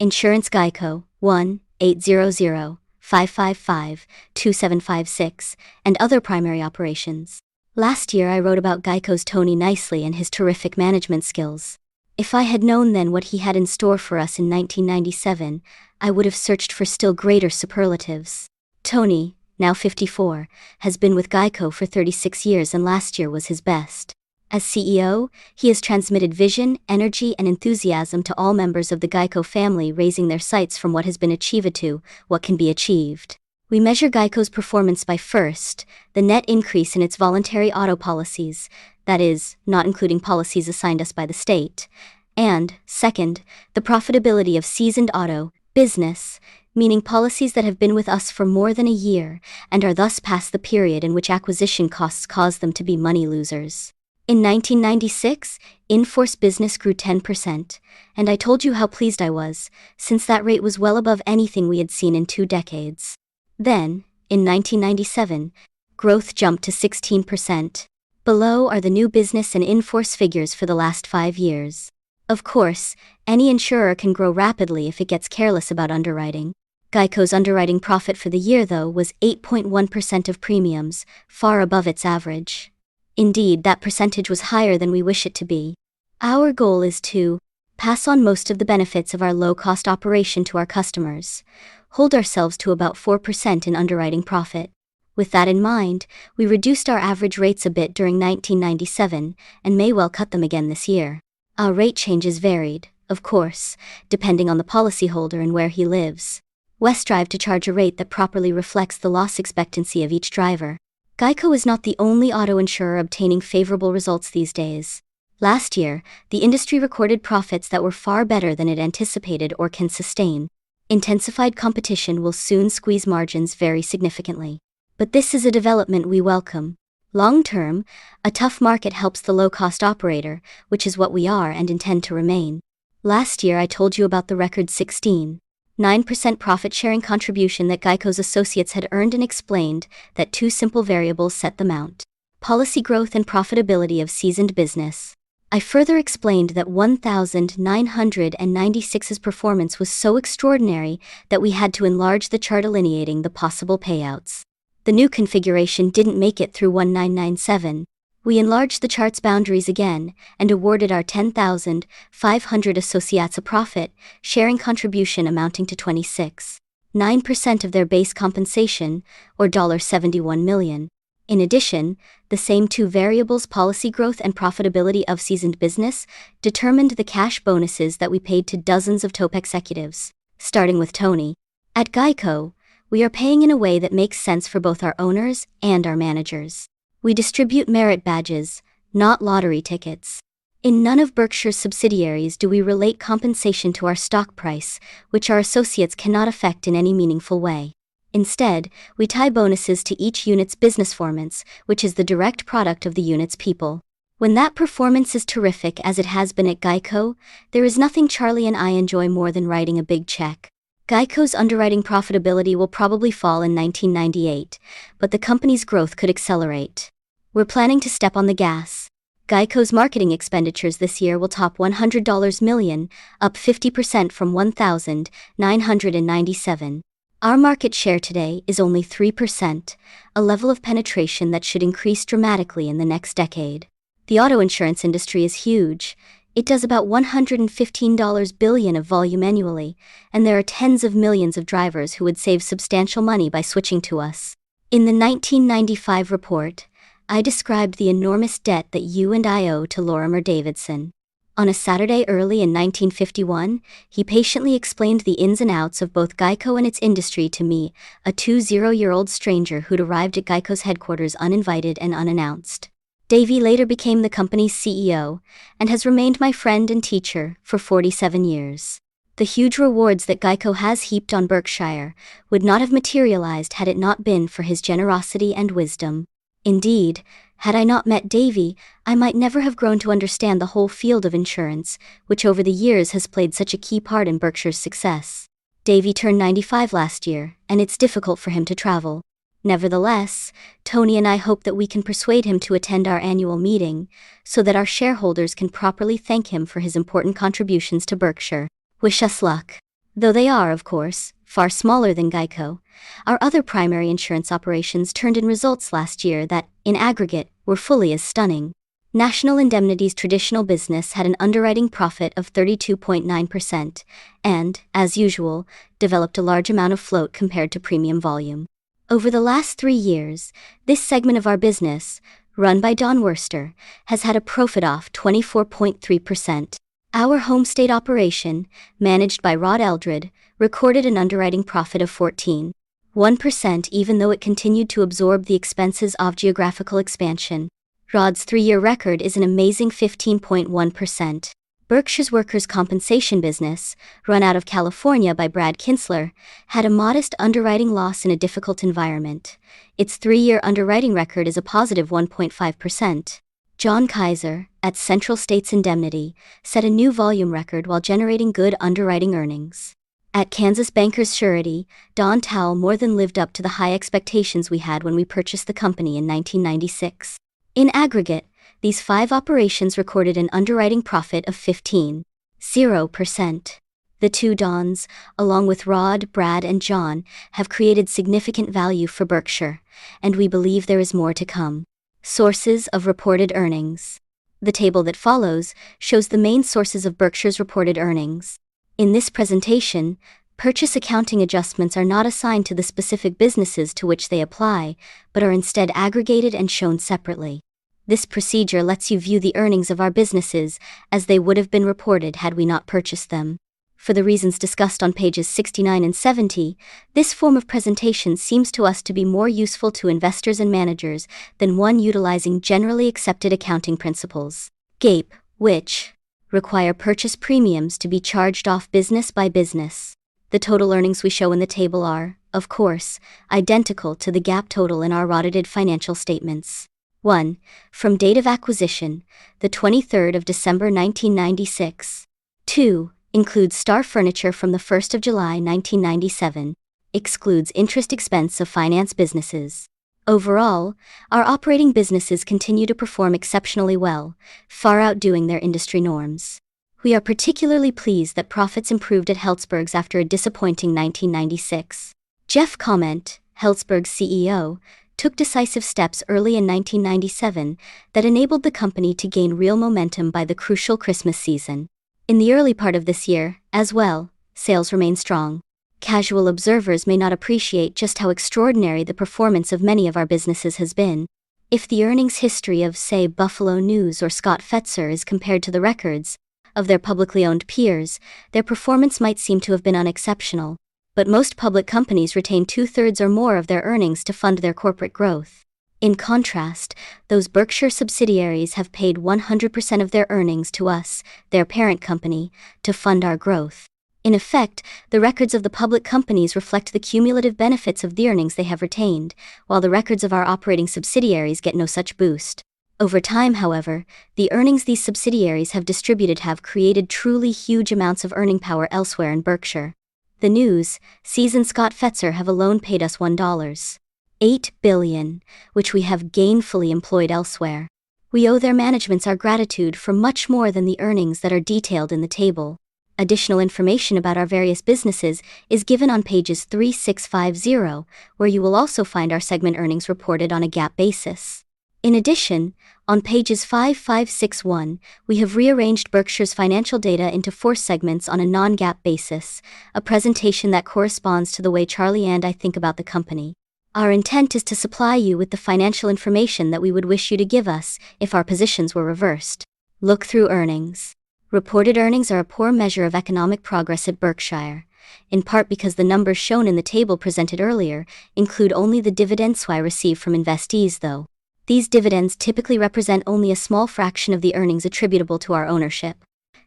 Insurance Geico, 1-800-555-2756, and other primary operations. Last year I wrote about Geico's Tony Nicely and his terrific management skills. If I had known then what he had in store for us in 1997, I would have searched for still greater superlatives. Tony, now 54, has been with Geico for 36 years and last year was his best. As CEO, he has transmitted vision, energy, and enthusiasm to all members of the Geico family, raising their sights from what has been achieved to what can be achieved. We measure Geico's performance by first, the net increase in its voluntary auto policies, that is, not including policies assigned us by the state, and, second, the profitability of seasoned auto business, meaning policies that have been with us for more than a year and are thus past the period in which acquisition costs cause them to be money losers. In 1996, in-force business grew 10%, and I told you how pleased I was, since that rate was well above anything we had seen in 2 decades. Then, in 1997, growth jumped to 16%. Below are the new business and in-force figures for the last 5 years. Of course, any insurer can grow rapidly if it gets careless about underwriting. Geico's underwriting profit for the year, though, was 8.1% of premiums, far above its average. Indeed, that percentage was higher than we wish it to be. Our goal is to pass on most of the benefits of our low-cost operation to our customers, hold ourselves to about 4% in underwriting profit. With that in mind, we reduced our average rates a bit during 1997 and may well cut them again this year. Our rate changes varied, of course, depending on the policyholder and where he lives. We strive to charge a rate that properly reflects the loss expectancy of each driver. Geico is not the only auto insurer obtaining favorable results these days. Last year, the industry recorded profits that were far better than it anticipated or can sustain. Intensified competition will soon squeeze margins very significantly. But this is a development we welcome. Long-term, a tough market helps the low-cost operator, which is what we are and intend to remain. Last year I told you about the record 16.9% profit-sharing contribution that Geico's associates had earned and explained that 2 simple variables set them out: policy growth and profitability of seasoned business. I further explained that 1996's performance was so extraordinary that we had to enlarge the chart delineating the possible payouts. The new configuration didn't make it through 1997. We enlarged the chart's boundaries again and awarded our 10,500 associates a profit-sharing contribution amounting to 26.9% of their base compensation, or $71 million. In addition, the same 2 variables, policy growth and profitability of seasoned business, determined the cash bonuses that we paid to dozens of top executives, starting with Tony. At Geico, we are paying in a way that makes sense for both our owners and our managers. We distribute merit badges, not lottery tickets. In none of Berkshire's subsidiaries do we relate compensation to our stock price, which our associates cannot affect in any meaningful way. Instead, we tie bonuses to each unit's business performance, which is the direct product of the unit's people. When that performance is terrific, as it has been at Geico, there is nothing Charlie and I enjoy more than writing a big check. Geico's underwriting profitability will probably fall in 1998, but the company's growth could accelerate. We're planning to step on the gas. Geico's marketing expenditures this year will top $100 million, up 50% from 1997. Our market share today is only 3%, a level of penetration that should increase dramatically in the next decade. The auto insurance industry is huge. It does about $115 billion of volume annually, and there are tens of millions of drivers who would save substantial money by switching to us. In the 1995 report, I described the enormous debt that you and I owe to Lorimer Davidson. On a Saturday early in 1951, he patiently explained the ins and outs of both Geico and its industry to me, a 20-year-old stranger who'd arrived at Geico's headquarters uninvited and unannounced. Davey later became the company's CEO, and has remained my friend and teacher for 47 years. The huge rewards that Geico has heaped on Berkshire would not have materialized had it not been for his generosity and wisdom. Indeed, had I not met Davey, I might never have grown to understand the whole field of insurance, which over the years has played such a key part in Berkshire's success. Davey turned 95 last year, and it's difficult for him to travel. Nevertheless, Tony and I hope that we can persuade him to attend our annual meeting, so that our shareholders can properly thank him for his important contributions to Berkshire. Wish us luck. Though they are, of course, far smaller than Geico, our other primary insurance operations turned in results last year that, in aggregate, were fully as stunning. National Indemnity's traditional business had an underwriting profit of 32.9% and, as usual, developed a large amount of float compared to premium volume. Over the last 3 years, this segment of our business, run by Don Worster, has had a profit off 24.3%. Our home state operation, managed by Rod Eldred, recorded an underwriting profit of 14.1% even though it continued to absorb the expenses of geographical expansion. Rod's 3-year record is an amazing 15.1%. Berkshire's workers' compensation business, run out of California by Brad Kinsler, had a modest underwriting loss in a difficult environment. Its 3-year underwriting record is a positive 1.5%. John Kaiser, at Central States Indemnity, set a new volume record while generating good underwriting earnings. At Kansas Bankers Surety, Don Towle more than lived up to the high expectations we had when we purchased the company in 1996. In aggregate, these 5 operations recorded an underwriting profit of 15.0%. The 2 Dons, along with Rod, Brad, and John, have created significant value for Berkshire, and we believe there is more to come. Sources of reported earnings. The table that follows shows the main sources of Berkshire's reported earnings. In this presentation, purchase accounting adjustments are not assigned to the specific businesses to which they apply, but are instead aggregated and shown separately. This procedure lets you view the earnings of our businesses as they would have been reported had we not purchased them. For the reasons discussed on pages 69 and 70, this form of presentation seems to us to be more useful to investors and managers than one utilizing generally accepted accounting principles, GAAP, which require purchase premiums to be charged off business by business. The total earnings we show in the table are, of course, identical to the GAAP total in our audited financial statements. 1. From date of acquisition, the 23rd of December 1996. 2. Includes Star Furniture from the 1st of July 1997. Excludes interest expense of finance businesses. Overall, our operating businesses continue to perform exceptionally well, far outdoing their industry norms. We are particularly pleased that profits improved at Helzberg's after a disappointing 1996. Jeff Comment, Helzberg's CEO, took decisive steps early in 1997 that enabled the company to gain real momentum by the crucial Christmas season. In the early part of this year, as well, sales remain strong. Casual observers may not appreciate just how extraordinary the performance of many of our businesses has been. If the earnings history of, say, Buffalo News or Scott Fetzer is compared to the records of their publicly owned peers, their performance might seem to have been unexceptional. But most public companies retain 2/3 or more of their earnings to fund their corporate growth. In contrast, those Berkshire subsidiaries have paid 100% of their earnings to us, their parent company, to fund our growth. In effect, the records of the public companies reflect the cumulative benefits of the earnings they have retained, while the records of our operating subsidiaries get no such boost. Over time, however, the earnings these subsidiaries have distributed have created truly huge amounts of earning power elsewhere in Berkshire. The News, Seas and Scott Fetzer have alone paid us $1.8 billion, which we have gainfully employed elsewhere. We owe their managements our gratitude for much more than the earnings that are detailed in the table. Additional information about our various businesses is given on pages 3650, where you will also find our segment earnings reported on a GAAP basis. In addition, on pages 5561, we have rearranged Berkshire's financial data into 4 segments on a non-GAAP basis, a presentation that corresponds to the way Charlie and I think about the company. Our intent is to supply you with the financial information that we would wish you to give us if our positions were reversed. Look-through earnings. Reported earnings are a poor measure of economic progress at Berkshire, in part because the numbers shown in the table presented earlier include only the dividends we receive from investees, though. These dividends typically represent only a small fraction of the earnings attributable to our ownership.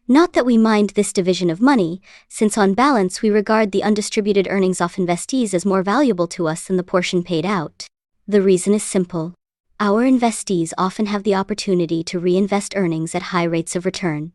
Not that we mind this division of money, since on balance we regard the undistributed earnings of investees as more valuable to us than the portion paid out. The reason is simple. Our investees often have the opportunity to reinvest earnings at high rates of return.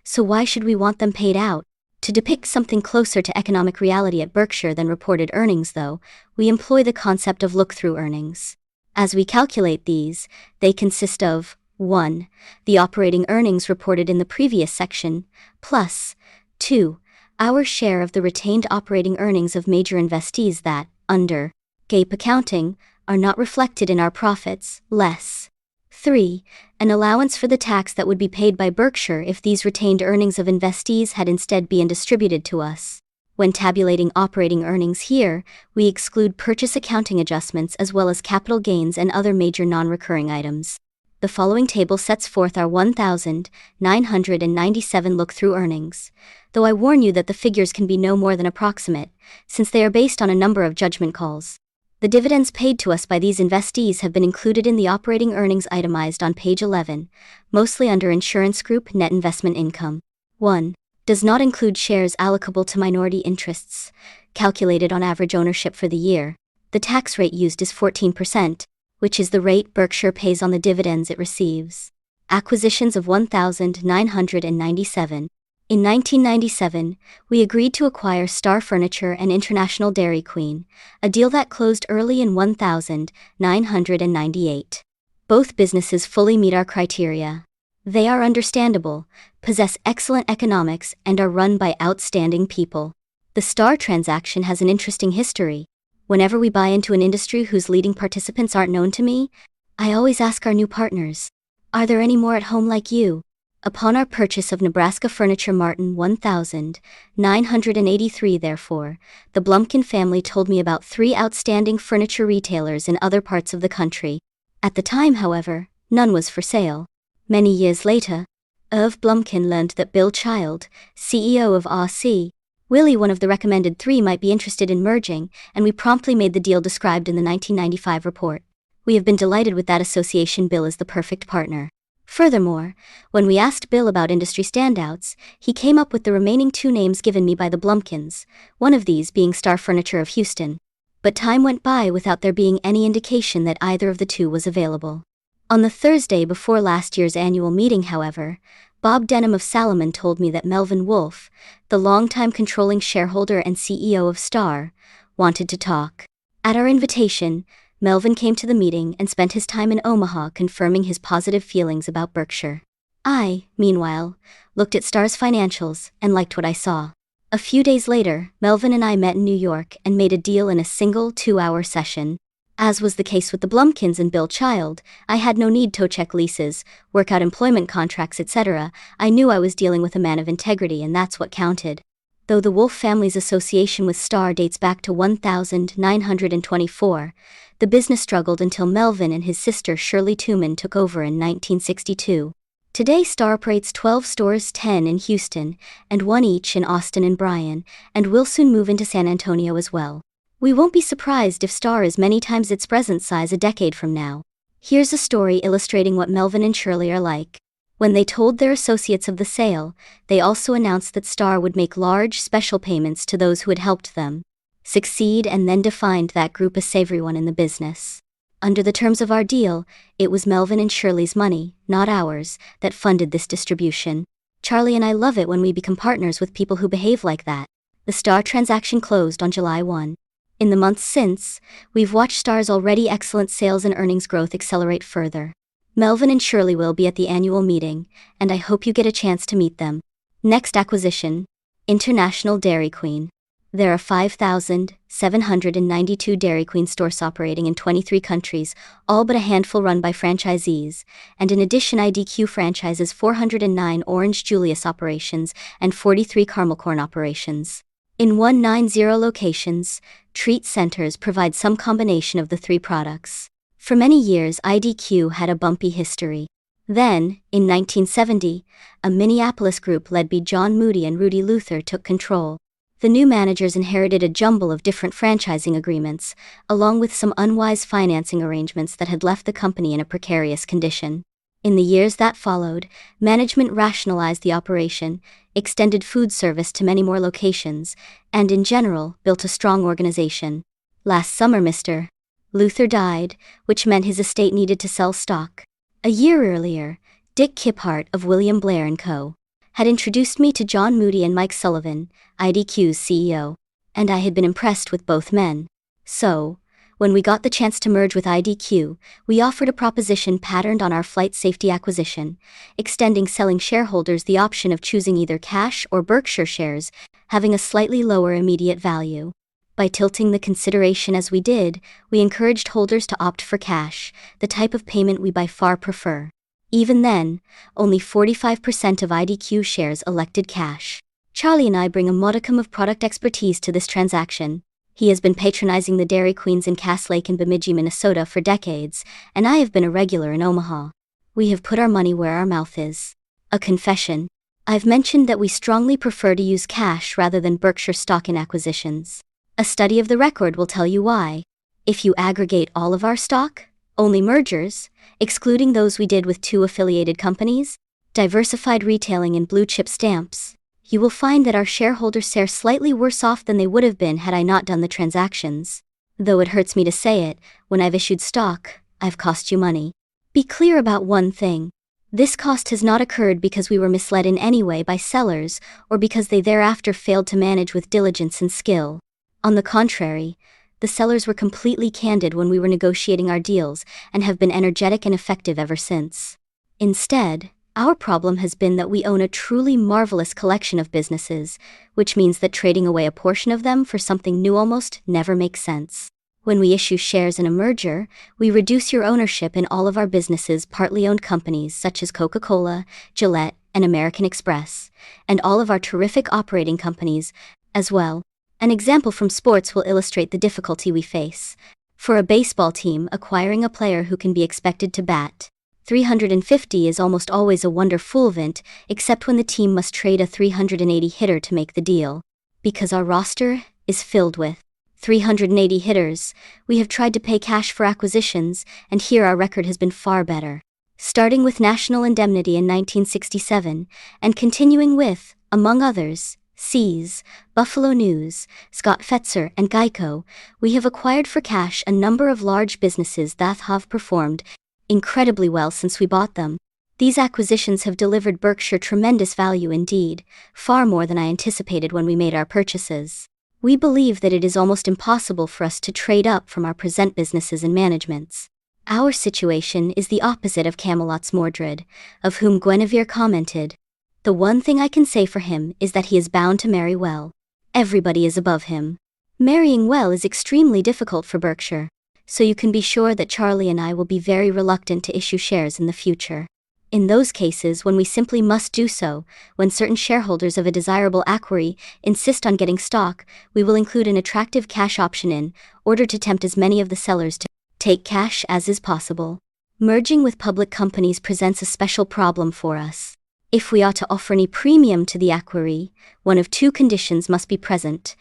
So why should we want them paid out? To depict something closer to economic reality at Berkshire than reported earnings, though, we employ the concept of look-through earnings. As we calculate these, they consist of 1. The operating earnings reported in the previous section, plus 2. our share of the retained operating earnings of major investees that, under GAAP accounting, are not reflected in our profits, less 3. An allowance for the tax that would be paid by Berkshire if these retained earnings of investees had instead been distributed to us. When tabulating operating earnings here, we exclude purchase accounting adjustments as well as capital gains and other major non-recurring items. The following table sets forth our 1,997 look-through earnings, though I warn you that the figures can be no more than approximate, since they are based on a number of judgment calls. The dividends paid to us by these investees have been included in the operating earnings itemized on page 11, mostly under Insurance Group Net Investment Income. 1. Does not include shares allocable to minority interests, calculated on average ownership for the year. The tax rate used is 14%, which is the rate Berkshire pays on the dividends it receives. Acquisitions of 1,997. In 1997, we agreed to acquire Star Furniture and International Dairy Queen, a deal that closed early in 1998. Both businesses fully meet our criteria. They are understandable, possess excellent economics, and are run by outstanding people. The Star transaction has an interesting history. Whenever we buy into an industry whose leading participants aren't known to me, I always ask our new partners, "Are there any more at home like you?" Upon our purchase of Nebraska Furniture Martin 1983, therefore, the Blumkin family told me about 3 outstanding furniture retailers in other parts of the country. At the time, however, none was for sale. Many years later, Irv Blumkin learned that Bill Child, CEO of R.C. Willey, one of the recommended 3, might be interested in merging, and we promptly made the deal described in the 1995 report. We have been delighted with that association. Bill is the perfect partner. Furthermore, when we asked Bill about industry standouts, he came up with the remaining 2 names given me by the Blumkins, one of these being Star Furniture of Houston. But time went by without there being any indication that either of the 2 was available. On the Thursday before last year's annual meeting, however, Bob Denham of Salomon told me that Melvin Wolf, the longtime controlling shareholder and CEO of Star, wanted to talk. At our invitation, Melvin came to the meeting and spent his time in Omaha confirming his positive feelings about Berkshire. I, meanwhile, looked at Star's financials and liked what I saw. A few days later, Melvin and I met in New York and made a deal in a single 2-hour session. As was the case with the Blumkins and Bill Child, I had no need to check leases, work out employment contracts, etc. I knew I was dealing with a man of integrity, and that's what counted. Though the Wolf family's association with Star dates back to 1924, the business struggled until Melvin and his sister Shirley Tooman took over in 1962. Today Star operates 12 stores, 10 in Houston, and 1 each in Austin and Bryan, and will soon move into San Antonio as well. We won't be surprised if Star is many times its present size a decade from now. Here's a story illustrating what Melvin and Shirley are like. When they told their associates of the sale, they also announced that Star would make large special payments to those who had helped them succeed, and then defined that group as everyone in the business. Under the terms of our deal, it was Melvin and Shirley's money, not ours, that funded this distribution. Charlie and I love it when we become partners with people who behave like that. The Star transaction closed on July 1. In the months since, we've watched Star's already excellent sales and earnings growth accelerate further. Melvin and Shirley will be at the annual meeting, and I hope you get a chance to meet them. Next acquisition, International Dairy Queen. There are 5,792 Dairy Queen stores operating in 23 countries, all but a handful run by franchisees, and in addition IDQ franchises 409 Orange Julius operations and 43 Caramel Corn operations. In 190 locations, treat centers provide some combination of the 3 products. For many years IDQ had a bumpy history. Then, in 1970, a Minneapolis group led by John Moody and Rudy Luther took control. The new managers inherited a jumble of different franchising agreements, along with some unwise financing arrangements that had left the company in a precarious condition. In the years that followed, management rationalized the operation, extended food service to many more locations, and in general, built a strong organization. Last summer Mr. Luther died, which meant his estate needed to sell stock. A year earlier, Dick Kiphart of William Blair & Co. had introduced me to John Moody and Mike Sullivan, IDQ's CEO, and I had been impressed with both men. So, When we got the chance to merge with IDQ, we offered a proposition patterned on our flight safety acquisition, extending selling shareholders the option of choosing either cash or Berkshire shares, having a slightly lower immediate value. By tilting the consideration as we did, we encouraged holders to opt for cash, the type of payment we by far prefer. Even then, only 45% of IDQ shares elected cash. Charlie and I bring a modicum of product expertise to this transaction. He has been patronizing the Dairy Queens in Cass Lake in Bemidji, Minnesota for decades, and I have been a regular in Omaha. We have put our money where our mouth is. A confession. I've mentioned that we strongly prefer to use cash rather than Berkshire stock in acquisitions. A study of the record will tell you why. If you aggregate all of our stock, only mergers, excluding those we did with 2 affiliated companies, diversified retailing and blue chip stamps, you will find that our shareholders are slightly worse off than they would have been had I not done the transactions. Though it hurts me to say it, when I've issued stock, I've cost you money. Be clear about one thing. This cost has not occurred because we were misled in any way by sellers, or because they thereafter failed to manage with diligence and skill. On the contrary, the sellers were completely candid when we were negotiating our deals and have been energetic and effective ever since. Instead, our problem has been that we own a truly marvelous collection of businesses, which means that trading away a portion of them for something new almost never makes sense. When we issue shares in a merger, we reduce your ownership in all of our businesses' partly owned companies such as Coca-Cola, Gillette, and American Express, and all of our terrific operating companies as well. An example from sports will illustrate the difficulty we face. For a baseball team, acquiring a player who can be expected to bat .350 is almost always a wonderful event, except when the team must trade a .380 hitter to make the deal. Because our roster is filled with .380 hitters, we have tried to pay cash for acquisitions, and here our record has been far better. Starting with National Indemnity in 1967, and continuing with, among others, Seas, Buffalo News, Scott Fetzer, and Geico, we have acquired for cash a number of large businesses that have performed incredibly well since we bought them. These acquisitions have delivered Berkshire tremendous value indeed, far more than I anticipated when we made our purchases. We believe that it is almost impossible for us to trade up from our present businesses and managements. Our situation is the opposite of Camelot's Mordred, of whom Guinevere commented. The one thing I can say for him is that he is bound to marry well. Everybody is above him. Marrying well is extremely difficult for Berkshire, so you can be sure that Charlie and I will be very reluctant to issue shares in the future. In those cases when we simply must do so, when certain shareholders of a desirable acquisition insist on getting stock, we will include an attractive cash option in order to tempt as many of the sellers to take cash as is possible. Merging with public companies presents a special problem for us. If we are to offer any premium to the acquiree, one of 2 conditions must be present.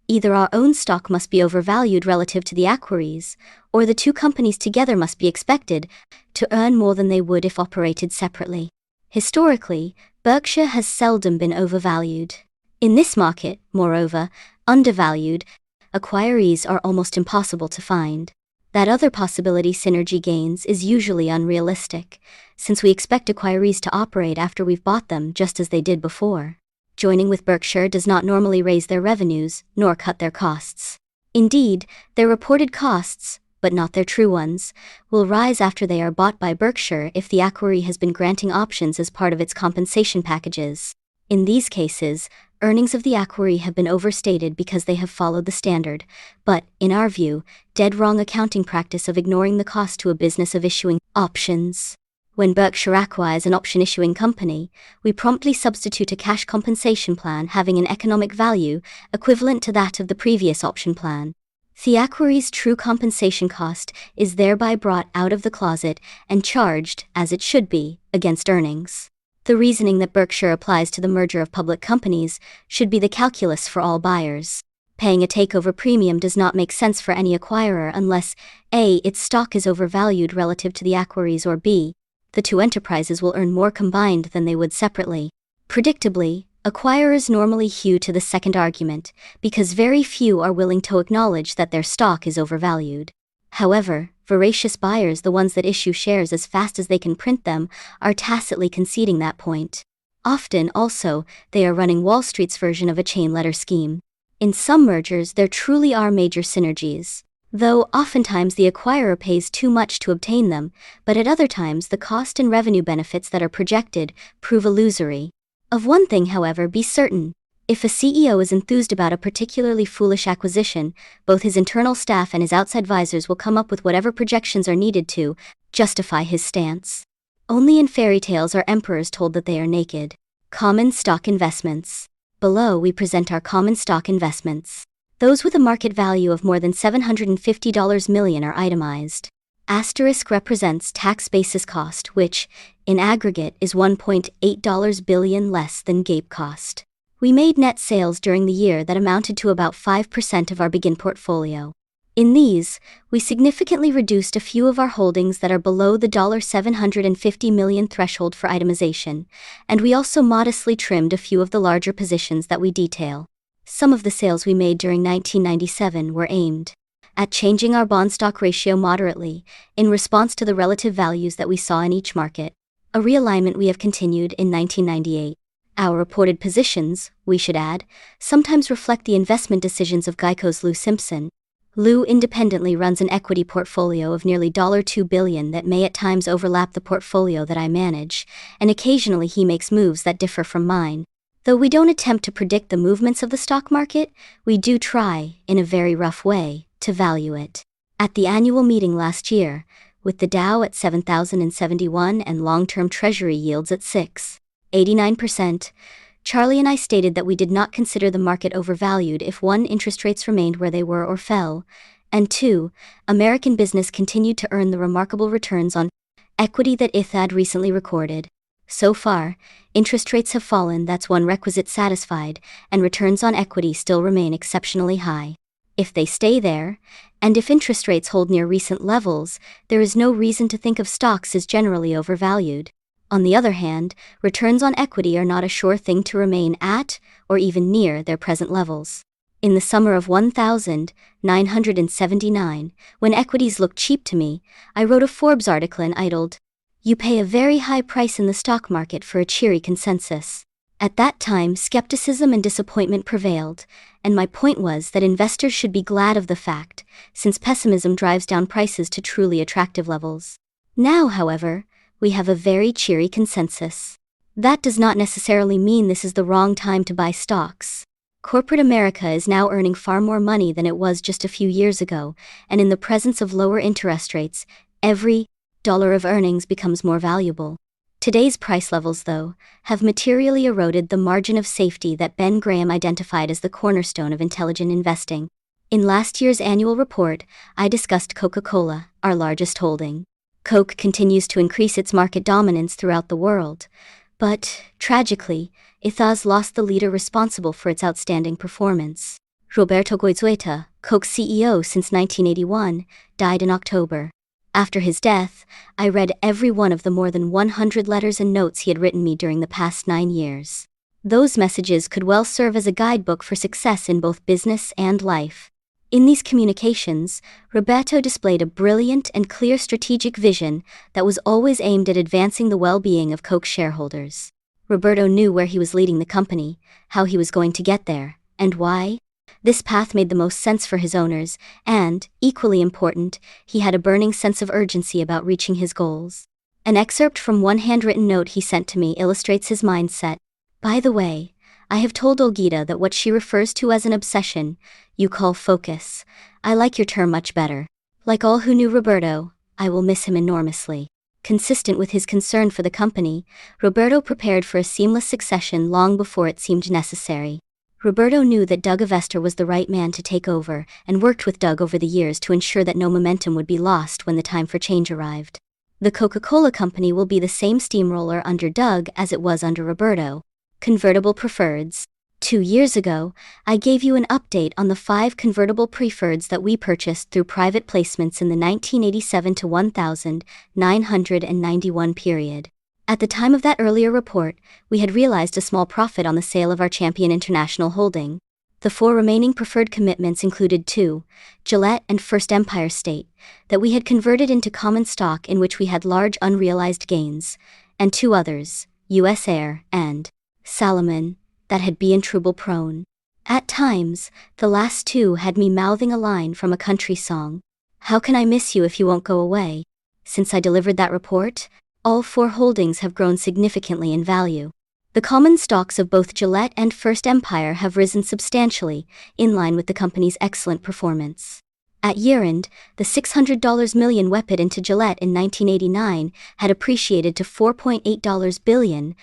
Either our own stock must be overvalued relative to the acquiree's, or the 2 companies together must be expected to earn more than they would if operated separately. Historically, Berkshire has seldom been overvalued. In this market, moreover, undervalued acquirees are almost impossible to find. That other possibility, synergy gains, is usually unrealistic, since we expect acquirees to operate after we've bought them just as they did before. Joining with Berkshire does not normally raise their revenues, nor cut their costs. Indeed, their reported costs, but not their true ones, will rise after they are bought by Berkshire if the acquiree has been granting options as part of its compensation packages. In these cases, earnings of the acquiree have been overstated because they have followed the standard, but, in our view, dead wrong accounting practice of ignoring the cost to a business of issuing options. When Berkshire acquires an option-issuing company, we promptly substitute a cash compensation plan having an economic value equivalent to that of the previous option plan. The acquiree's true compensation cost is thereby brought out of the closet and charged, as it should be, against earnings. The reasoning that Berkshire applies to the merger of public companies should be the calculus for all buyers. Paying a takeover premium does not make sense for any acquirer unless A. its stock is overvalued relative to the acquiree's, or B. the 2 enterprises will earn more combined than they would separately. Predictably, acquirers normally hew to the second argument, because very few are willing to acknowledge that their stock is overvalued. However, voracious buyers, the ones that issue shares as fast as they can print them, are tacitly conceding that point. Often, also, they are running Wall Street's version of a chain letter scheme. In some mergers there truly are major synergies. though oftentimes the acquirer pays too much to obtain them, but at other times the cost and revenue benefits that are projected prove illusory. Of one thing, however, be certain. If a CEO is enthused about a particularly foolish acquisition, both his internal staff and his outside advisors will come up with whatever projections are needed to justify his stance. Only in fairy tales are emperors told that they are naked. Common stock investments. Below we present our common stock investments. Those with a market value of more than $750 million are itemized. Asterisk represents tax basis cost, which, in aggregate, is $1.8 billion less than GAPE cost. We made net sales during the year that amounted to about 5% of our begin portfolio. In these, we significantly reduced a few of our holdings that are below the $750 million threshold for itemization, and we also modestly trimmed a few of the larger positions that we detail. Some of the sales we made during 1997 were aimed at changing our bond stock ratio moderately, in response to the relative values that we saw in each market. A realignment we have continued in 1998. Our reported positions, we should add, sometimes reflect the investment decisions of Geico's Lou Simpson. Lou independently runs an equity portfolio of nearly $2 billion that may at times overlap the portfolio that I manage, and occasionally he makes moves that differ from mine. Though we don't attempt to predict the movements of the stock market, we do try, in a very rough way, to value it. At the annual meeting last year, with the Dow at 7,071 and long-term treasury yields at 6.89%, Charlie and I stated that we did not consider the market overvalued if 1. Interest rates remained where they were or fell, and 2. American business continued to earn the remarkable returns on equity that ITH had recently recorded. So far, interest rates have fallen, that's one requisite satisfied, and returns on equity still remain exceptionally high. If they stay there, and if interest rates hold near recent levels, there is no reason to think of stocks as generally overvalued. On the other hand, returns on equity are not a sure thing to remain at, or even near, their present levels. In the summer of 1979, when equities looked cheap to me, I wrote a Forbes article entitled, "You Pay a Very High Price in the Stock Market for a Cheery Consensus." At that time, skepticism and disappointment prevailed, and my point was that investors should be glad of the fact, since pessimism drives down prices to truly attractive levels. Now, however, we have a very cheery consensus. That does not necessarily mean this is the wrong time to buy stocks. Corporate America is now earning far more money than it was just a few years ago, and in the presence of lower interest rates, every dollar of earnings becomes more valuable. Today's price levels, though, have materially eroded the margin of safety that Ben Graham identified as the cornerstone of intelligent investing. In last year's annual report, I discussed Coca-Cola, our largest holding. Coke continues to increase its market dominance throughout the world, but, tragically, ITH has lost the leader responsible for its outstanding performance. Roberto Goizueta, Coke's CEO since 1981, died in October. After his death, I read every one of the more than 100 letters and notes he had written me during the past 9 years. Those messages could well serve as a guidebook for success in both business and life. In these communications, Roberto displayed a brilliant and clear strategic vision that was always aimed at advancing the well-being of Coke shareholders. Roberto knew where he was leading the company, how he was going to get there, and why. This path made the most sense for his owners, and, equally important, he had a burning sense of urgency about reaching his goals. An excerpt from one handwritten note he sent to me illustrates his mindset. "By the way, I have told Olgita that what she refers to as an obsession, you call focus. I like your term much better. Like all who knew Roberto, I will miss him enormously." Consistent with his concern for the company, Roberto prepared for a seamless succession long before it seemed necessary. Roberto knew that Doug Avester was the right man to take over, and worked with Doug over the years to ensure that no momentum would be lost when the time for change arrived. The Coca-Cola Company will be the same steamroller under Doug as it was under Roberto. Convertible preferreds. 2 years ago, I gave you an update on the 5 convertible preferreds that we purchased through private placements in the 1987 to 1991 period. At the time of that earlier report, we had realized a small profit on the sale of our Champion International holding. The 4 remaining preferred commitments included 2, Gillette and First Empire State, that we had converted into common stock in which we had large unrealized gains, and 2 others, US Air and Salomon, that had been trouble prone. At times, the last two had me mouthing a line from a country song. How can I miss you if you won't go away? Since I delivered that report, all four holdings have grown significantly in value. The common stocks of both Gillette and First Empire have risen substantially, in line with the company's excellent performance. At year-end, the $600 million we put into Gillette in 1989 had appreciated to $4.8 billion,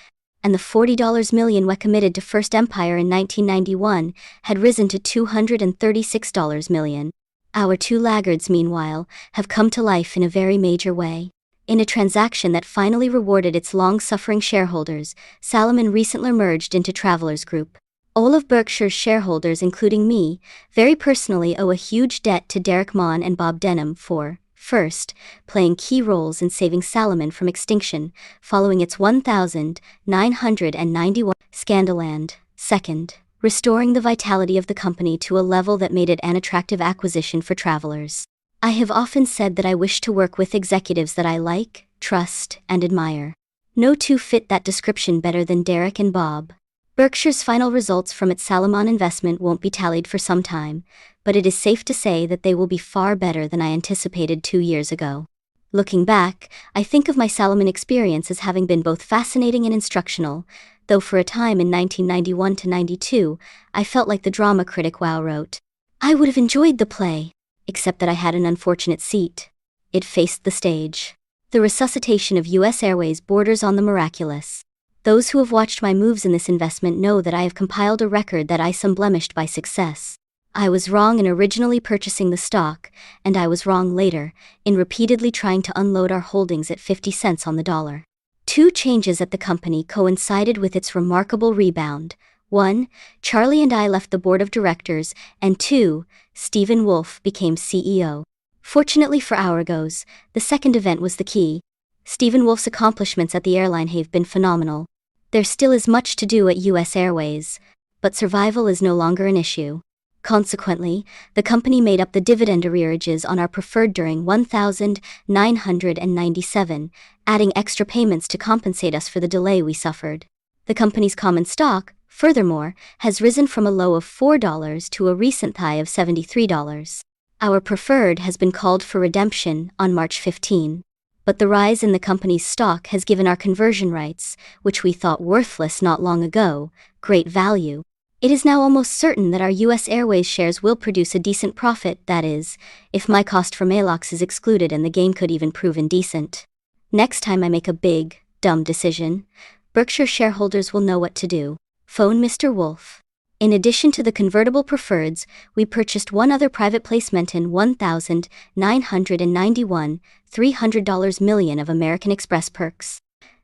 and the $40 million we committed to First Empire in 1991 had risen to $236 million. Our two laggards, meanwhile, have come to life in a very major way. In a transaction that finally rewarded its long-suffering shareholders, Salomon recently merged into Travelers Group. All of Berkshire's shareholders, including me, very personally owe a huge debt to Derek Mann and Bob Denham for, first, playing key roles in saving Salomon from extinction following its 1991 scandal, and, second, restoring the vitality of the company to a level that made it an attractive acquisition for travelers. I have often said that I wish to work with executives that I like, trust, and admire. No two fit that description better than Derek and Bob. Berkshire's final results from its Salomon investment won't be tallied for some time, but it is safe to say that they will be far better than I anticipated 2 years ago. Looking back, I think of my Salomon experience as having been both fascinating and instructional, though for a time in 1991 to 92, I felt like the drama critic Wow wrote, "I would have enjoyed the play, except that I had an unfortunate seat." It faced the stage. The resuscitation of U.S. Airways borders on the miraculous. Those who have watched my moves in this investment know that I have compiled a record that I blemished by success. I was wrong in originally purchasing the stock, and I was wrong later, in repeatedly trying to unload our holdings at 50 cents on the dollar. Two changes at the company coincided with its remarkable rebound. 1. Charlie and I left the board of directors, and 2. Stephen Wolf became CEO. Fortunately for Argos, the second event was the key. Stephen Wolf's accomplishments at the airline have been phenomenal. There still is much to do at U.S. Airways, but survival is no longer an issue. Consequently, the company made up the dividend arrearages on our preferred during 1997, adding extra payments to compensate us for the delay we suffered. The company's common stock, furthermore, has risen from a low of $4 to a recent high of $73. Our preferred has been called for redemption on March 15. But the rise in the company's stock has given our conversion rights, which we thought worthless not long ago, great value. It is now almost certain that our U.S. Airways shares will produce a decent profit, that is, if my cost for Maalox is excluded, and the gain could even prove indecent. Next time I make a big, dumb decision, Berkshire shareholders will know what to do. Phone Mr. Wolf. In addition to the convertible preferreds, we purchased one other private placement in 1991, $300 million of American Express Perks.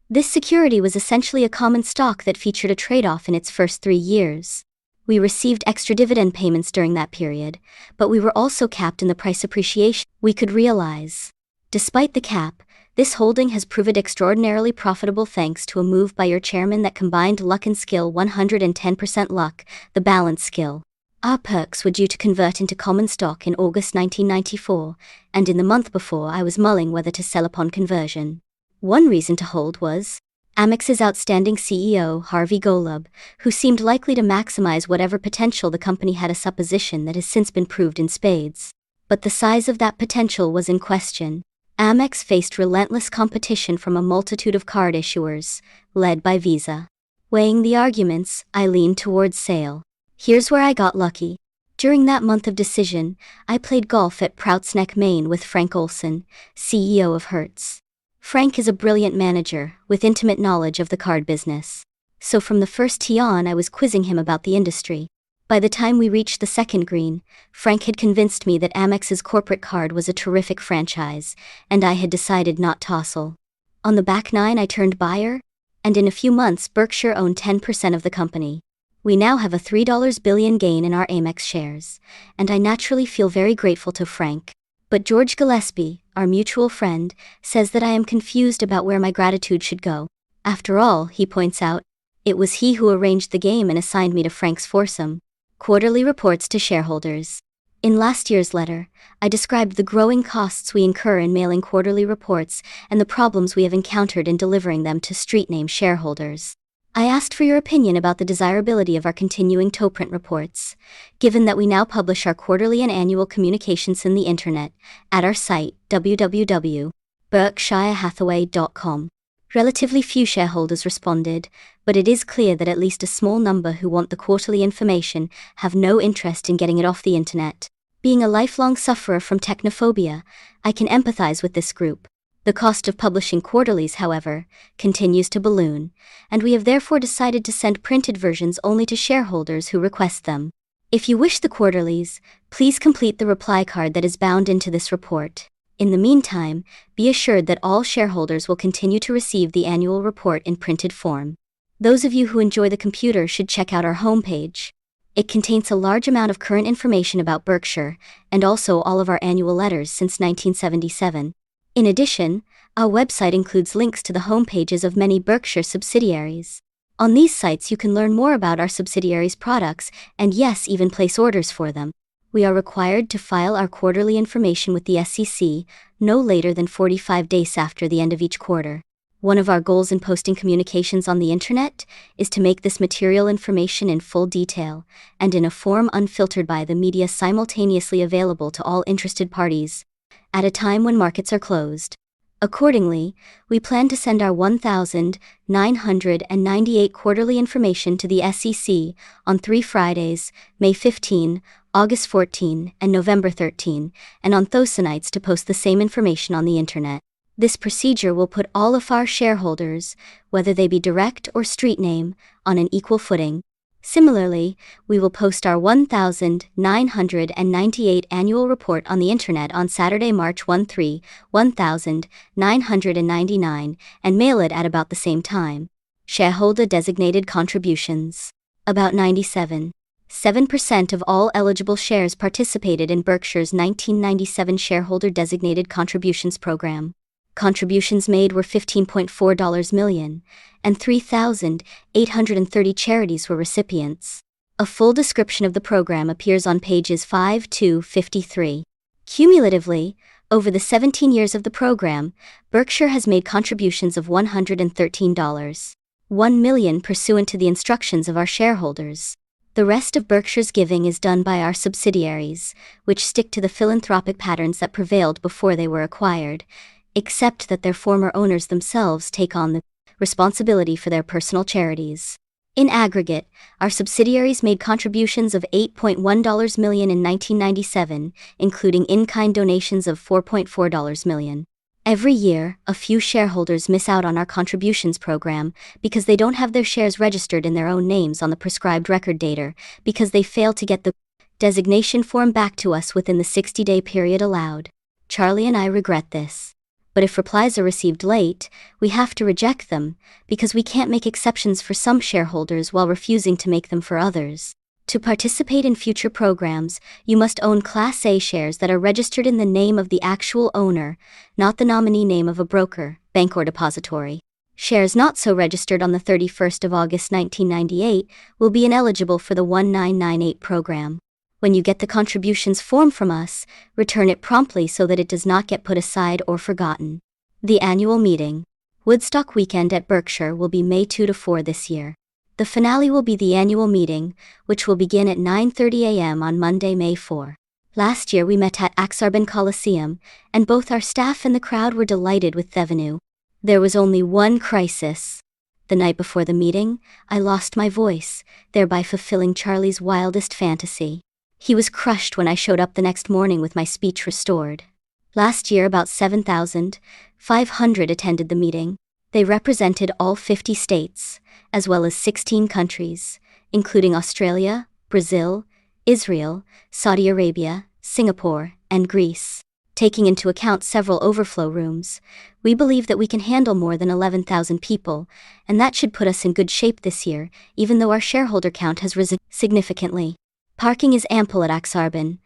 This security was essentially a common stock that featured a trade-off in its first 3 years. We received extra dividend payments during that period, but we were also capped in the price appreciation we could realize. Despite the cap, this holding has proved extraordinarily profitable thanks to a move by your chairman that combined luck and skill. 110% luck, the balance skill. Our perks were due to convert into common stock in August 1994, and in the month before I was mulling whether to sell upon conversion. One reason to hold was Amex's outstanding CEO, Harvey Golub, who seemed likely to maximize whatever potential the company had, a supposition that has since been proved in spades. But the size of that potential was in question. Amex faced relentless competition from a multitude of card issuers, led by Visa. Weighing the arguments, I leaned towards sale. Here's where I got lucky. During that month of decision, I played golf at Prouts Neck, Maine with Frank Olson, CEO of Hertz. Frank is a brilliant manager, with intimate knowledge of the card business. So from the first tee on I was quizzing him about the industry. By the time we reached the second green, Frank had convinced me that Amex's corporate card was a terrific franchise, and I had decided not to tossle. On the back nine I turned buyer, and in a few months Berkshire owned 10% of the company. We now have a $3 billion gain in our Amex shares, and I naturally feel very grateful to Frank. But George Gillespie, our mutual friend, says that I am confused about where my gratitude should go. After all, he points out, it was he who arranged the game and assigned me to Frank's foursome. Quarterly reports to shareholders. In last year's letter, I described the growing costs we incur in mailing quarterly reports and the problems we have encountered in delivering them to street-name shareholders. I asked for your opinion about the desirability of our continuing toe-print reports, given that we now publish our quarterly and annual communications in the internet, at our site, www.berkshirehathaway.com. Relatively few shareholders responded, but it is clear that at least a small number who want the quarterly information have no interest in getting it off the internet. Being a lifelong sufferer from technophobia, I can empathize with this group. The cost of publishing quarterlies, however, continues to balloon, and we have therefore decided to send printed versions only to shareholders who request them. If you wish the quarterlies, please complete the reply card that is bound into this report. In the meantime, be assured that all shareholders will continue to receive the annual report in printed form. Those of you who enjoy the computer should check out our homepage. It contains a large amount of current information about Berkshire, and also all of our annual letters since 1977. In addition, our website includes links to the homepages of many Berkshire subsidiaries. On these sites you can learn more about our subsidiaries' products, and yes, even place orders for them. We are required to file our quarterly information with the SEC no later than 45 days after the end of each quarter. One of our goals in posting communications on the internet is to make this material information in full detail and in a form unfiltered by the media simultaneously available to all interested parties at a time when markets are closed. Accordingly, we plan to send our 1,998 quarterly information to the SEC on 3 Fridays, May 15, August 14, and November 13, and on those nights to post the same information on the internet. This procedure will put all of our shareholders, whether they be direct or street name, on an equal footing. Similarly, we will post our 1,998 annual report on the internet on Saturday, March 13, 1999, and mail it at about the same time. Shareholder designated contributions. About 97.7% of all eligible shares participated in Berkshire's 1997 shareholder designated contributions program. Contributions made were $15.4 million, and 3,830 charities were recipients. A full description of the program appears on pages 5 to 53. Cumulatively, over the 17 years of the program, Berkshire has made contributions of $113.1 million pursuant to the instructions of our shareholders. The rest of Berkshire's giving is done by our subsidiaries, which stick to the philanthropic patterns that prevailed before they were acquired, except that their former owners themselves take on the responsibility for their personal charities. In aggregate, our subsidiaries made contributions of $8.1 million in 1997, including in-kind donations of $4.4 million. Every year, a few shareholders miss out on our contributions program because they don't have their shares registered in their own names on the prescribed record date, because they fail to get the designation form back to us within the 60-day period allowed. Charlie and I regret this. But if replies are received late, we have to reject them, because we can't make exceptions for some shareholders while refusing to make them for others. To participate in future programs, you must own Class A shares that are registered in the name of the actual owner, not the nominee name of a broker, bank or depository. Shares not so registered on the 31st of August 1998 will be ineligible for the 1998 program. When you get the contributions form from us, return it promptly so that it does not get put aside or forgotten. The annual meeting. Woodstock weekend at Berkshire will be May 2 to 4 this year. The finale will be the annual meeting, which will begin at 9:30 a.m. on Monday, May 4. Last year we met at Ak-Sar-Ben Coliseum, and both our staff and the crowd were delighted with the venue. There was only one crisis. The night before the meeting, I lost my voice, thereby fulfilling Charlie's wildest fantasy. He was crushed when I showed up the next morning with my speech restored. Last year about 7,500 attended the meeting. They represented all 50 states, as well as 16 countries, including Australia, Brazil, Israel, Saudi Arabia, Singapore, and Greece. Taking into account several overflow rooms, we believe that we can handle more than 11,000 people, and that should put us in good shape this year, even though our shareholder count has risen significantly. Parking is ample at Ak-Sar-Ben,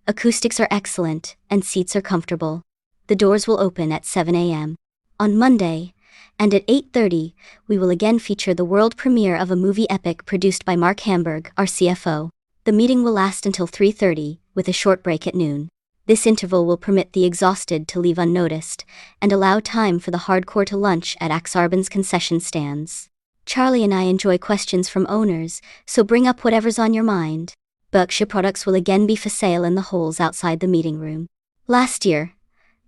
acoustics are excellent, and seats are comfortable. The doors will open at 7 a.m. on Monday, and at 8:30, we will again feature the world premiere of a movie epic produced by Mark Hamburg, our CFO. The meeting will last until 3:30, with a short break at noon. This interval will permit the exhausted to leave unnoticed, and allow time for the hardcore to lunch at Ak-Sar-Ben's concession stands. Charlie and I enjoy questions from owners, so bring up whatever's on your mind. Berkshire products will again be for sale in the halls outside the meeting room. Last year,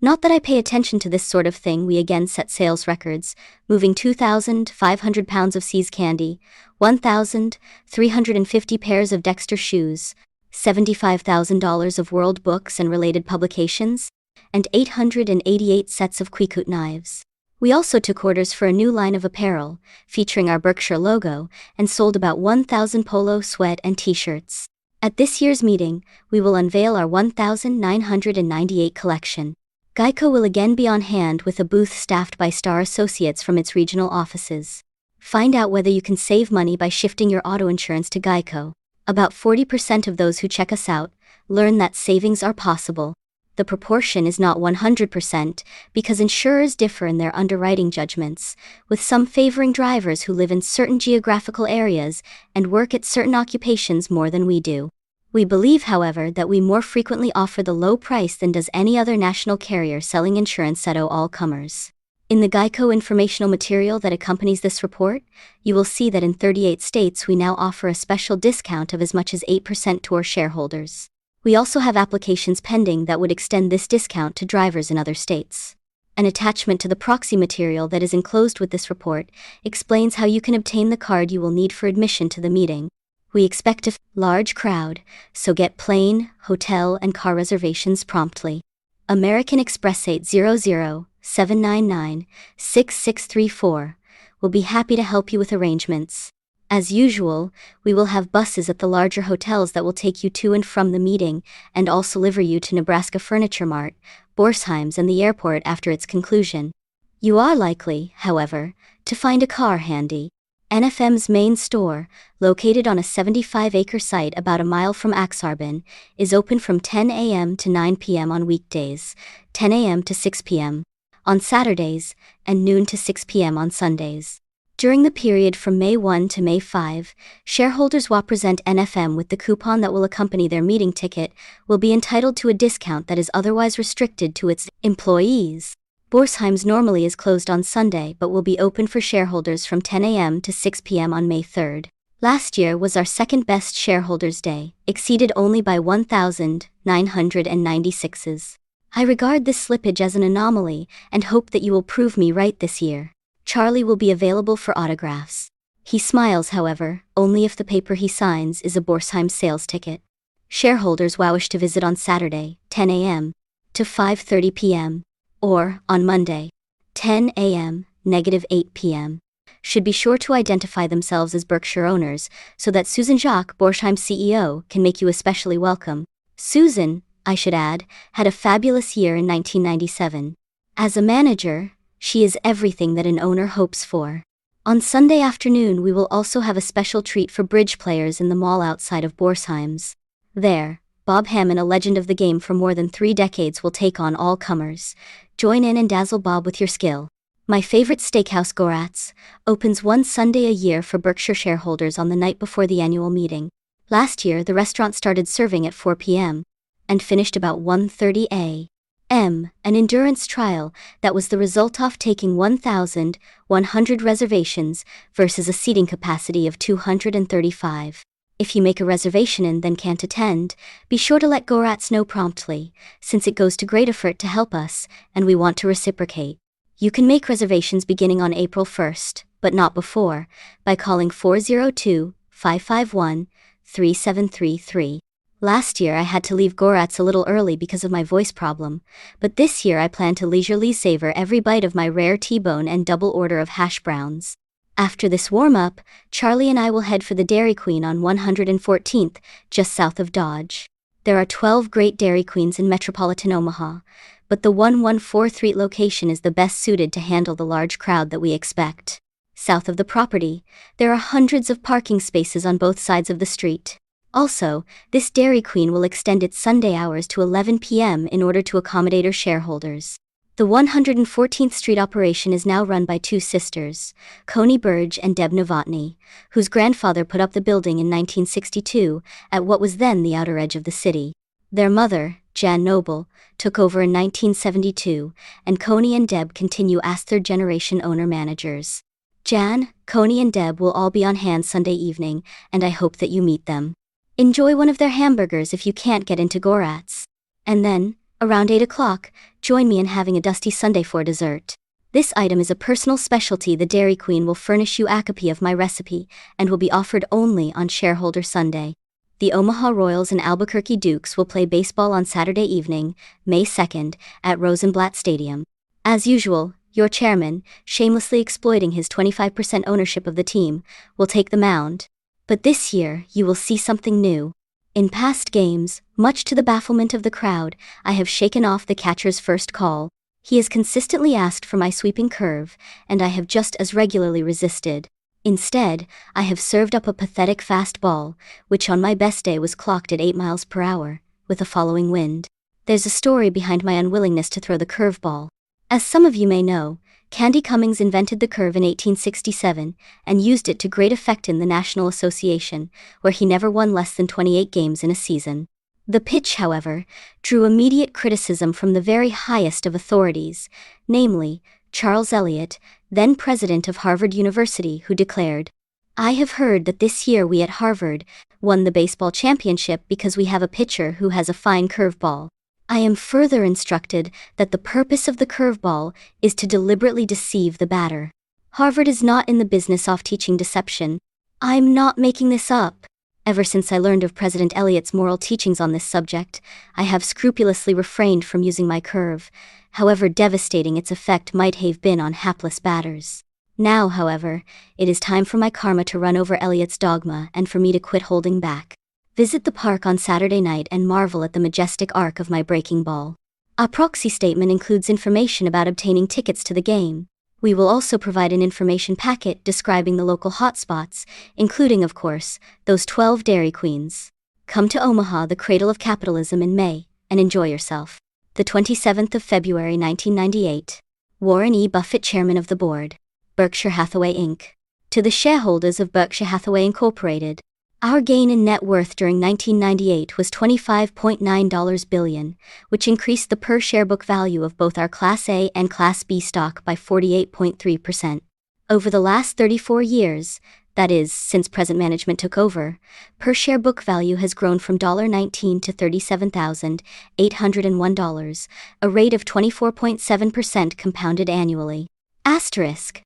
not that I pay attention to this sort of thing, we again set sales records, moving 2,500 pounds of See's candy, 1,350 pairs of Dexter shoes, $75,000 of World books and related publications, and 888 sets of Quikut knives. We also took orders for a new line of apparel, featuring our Berkshire logo, and sold about 1,000 polo, sweat, and t-shirts. At this year's meeting, we will unveil our 1,998 collection. Geico will again be on hand with a booth staffed by Star Associates from its regional offices. Find out whether you can save money by shifting your auto insurance to Geico. About 40% of those who check us out learn that savings are possible. The proportion is not 100% because insurers differ in their underwriting judgments, with some favoring drivers who live in certain geographical areas and work at certain occupations more than we do. We believe, however, that we more frequently offer the low price than does any other national carrier selling insurance at all comers. In the Geico informational material that accompanies this report, you will see that in 38 states we now offer a special discount of as much as 8% to our shareholders. We also have applications pending that would extend this discount to drivers in other states. An attachment to the proxy material that is enclosed with this report explains how you can obtain the card you will need for admission to the meeting. We expect a large crowd, so get plane, hotel, and car reservations promptly. American Express 800-799-6634 will be happy to help you with arrangements. As usual, we will have buses at the larger hotels that will take you to and from the meeting and also deliver you to Nebraska Furniture Mart, Borsheim's, and the airport after its conclusion. You are likely, however, to find a car handy. NFM's main store, located on a 75-acre site about a mile from Aksarben, is open from 10 a.m. to 9 p.m. on weekdays, 10 a.m. to 6 p.m. on Saturdays, and noon to 6 p.m. on Sundays. During the period from May 1 to May 5, shareholders who present NFM with the coupon that will accompany their meeting ticket will be entitled to a discount that is otherwise restricted to its employees. Borsheim's normally is closed on Sunday but will be open for shareholders from 10 a.m. to 6 p.m. on May 3rd. Last year was our second best shareholders' day, exceeded only by 1,996s. I regard this slippage as an anomaly and hope that you will prove me right this year. Charlie will be available for autographs. He smiles, however, only if the paper he signs is a Borsheim sales ticket. Shareholders who wish to visit on Saturday, 10 a.m. to 5:30 p.m., or, on Monday, 10 a.m., -8 p.m., should be sure to identify themselves as Berkshire owners so that Susan Jacques, Borsheim CEO, can make you especially welcome. Susan, I should add, had a fabulous year in 1997. As a manager, she is everything that an owner hopes for. On Sunday afternoon we will also have a special treat for bridge players in the mall outside of Borsheim's. There, Bob Hammond, a legend of the game for more than 3 decades, will take on all comers. Join in and dazzle Bob with your skill. My favorite steakhouse, Gorat's, opens one Sunday a year for Berkshire shareholders on the night before the annual meeting. Last year the restaurant started serving at 4 p.m. and finished about 1:30 a.m., an endurance trial that was the result of taking 1,100 reservations versus a seating capacity of 235. If you make a reservation and then can't attend, be sure to let Gorat's know promptly, since it goes to great effort to help us, and we want to reciprocate. You can make reservations beginning on April 1st, but not before, by calling 402-551-3733. Last year I had to leave Gorat's a little early because of my voice problem, but this year I plan to leisurely savor every bite of my rare T-bone and double order of hash browns. After this warm-up, Charlie and I will head for the Dairy Queen on 114th, just south of Dodge. There are 12 great Dairy Queens in metropolitan Omaha, but the 1143 location is the best suited to handle the large crowd that we expect. South of the property, there are hundreds of parking spaces on both sides of the street. Also, this Dairy Queen will extend its Sunday hours to 11 p.m. in order to accommodate our shareholders. The 114th Street operation is now run by 2 sisters, Coney Burge and Deb Novotny, whose grandfather put up the building in 1962 at what was then the outer edge of the city. Their mother, Jan Noble, took over in 1972, and Coney and Deb continue as third-generation owner-managers. Jan, Coney and Deb will all be on hand Sunday evening, and I hope that you meet them. Enjoy one of their hamburgers if you can't get into Gorat's. And then, around 8 o'clock, join me in having a dusty sundae for dessert. This item is a personal specialty the Dairy Queen will furnish you a copy of my recipe, and will be offered only on Shareholder Sunday. The Omaha Royals and Albuquerque Dukes will play baseball on Saturday evening, May 2nd, at Rosenblatt Stadium. As usual, your chairman, shamelessly exploiting his 25% ownership of the team, will take the mound. But this year, you will see something new. In past games, much to the bafflement of the crowd, I have shaken off the catcher's first call. He has consistently asked for my sweeping curve, and I have just as regularly resisted. Instead, I have served up a pathetic fastball, which on my best day was clocked at 8 miles per hour, with a following wind. There's a story behind my unwillingness to throw the curveball. As some of you may know, Candy Cummings invented the curve in 1867, and used it to great effect in the National Association, where he never won less than 28 games in a season. The pitch, however, drew immediate criticism from the very highest of authorities, namely, Charles Eliot, then president of Harvard University, who declared, "I have heard that this year we at Harvard won the baseball championship because we have a pitcher who has a fine curveball. I am further instructed that the purpose of the curveball is to deliberately deceive the batter. Harvard is not in the business of teaching deception. I'm not making this up." Ever since I learned of President Eliot's moral teachings on this subject, I have scrupulously refrained from using my curve, however devastating its effect might have been on hapless batters. Now, however, it is time for my karma to run over Eliot's dogma and for me to quit holding back. Visit the park on Saturday night and marvel at the majestic arc of my breaking ball. Our proxy statement includes information about obtaining tickets to the game. We will also provide an information packet describing the local hotspots, including, of course, those 12 Dairy Queens. Come to Omaha, the cradle of capitalism, in May, and enjoy yourself. The 27th of February 1998. Warren E. Buffett, Chairman of the Board. Berkshire Hathaway Inc. To the shareholders of Berkshire Hathaway Incorporated. Our gain in net worth during 1998 was $25.9 billion, which increased the per-share book value of both our Class A and Class B stock by 48.3%. Over the last 34 years, that is, since present management took over, per-share book value has grown from $19 to $37,801, a rate of 24.7% compounded annually. Asterisk.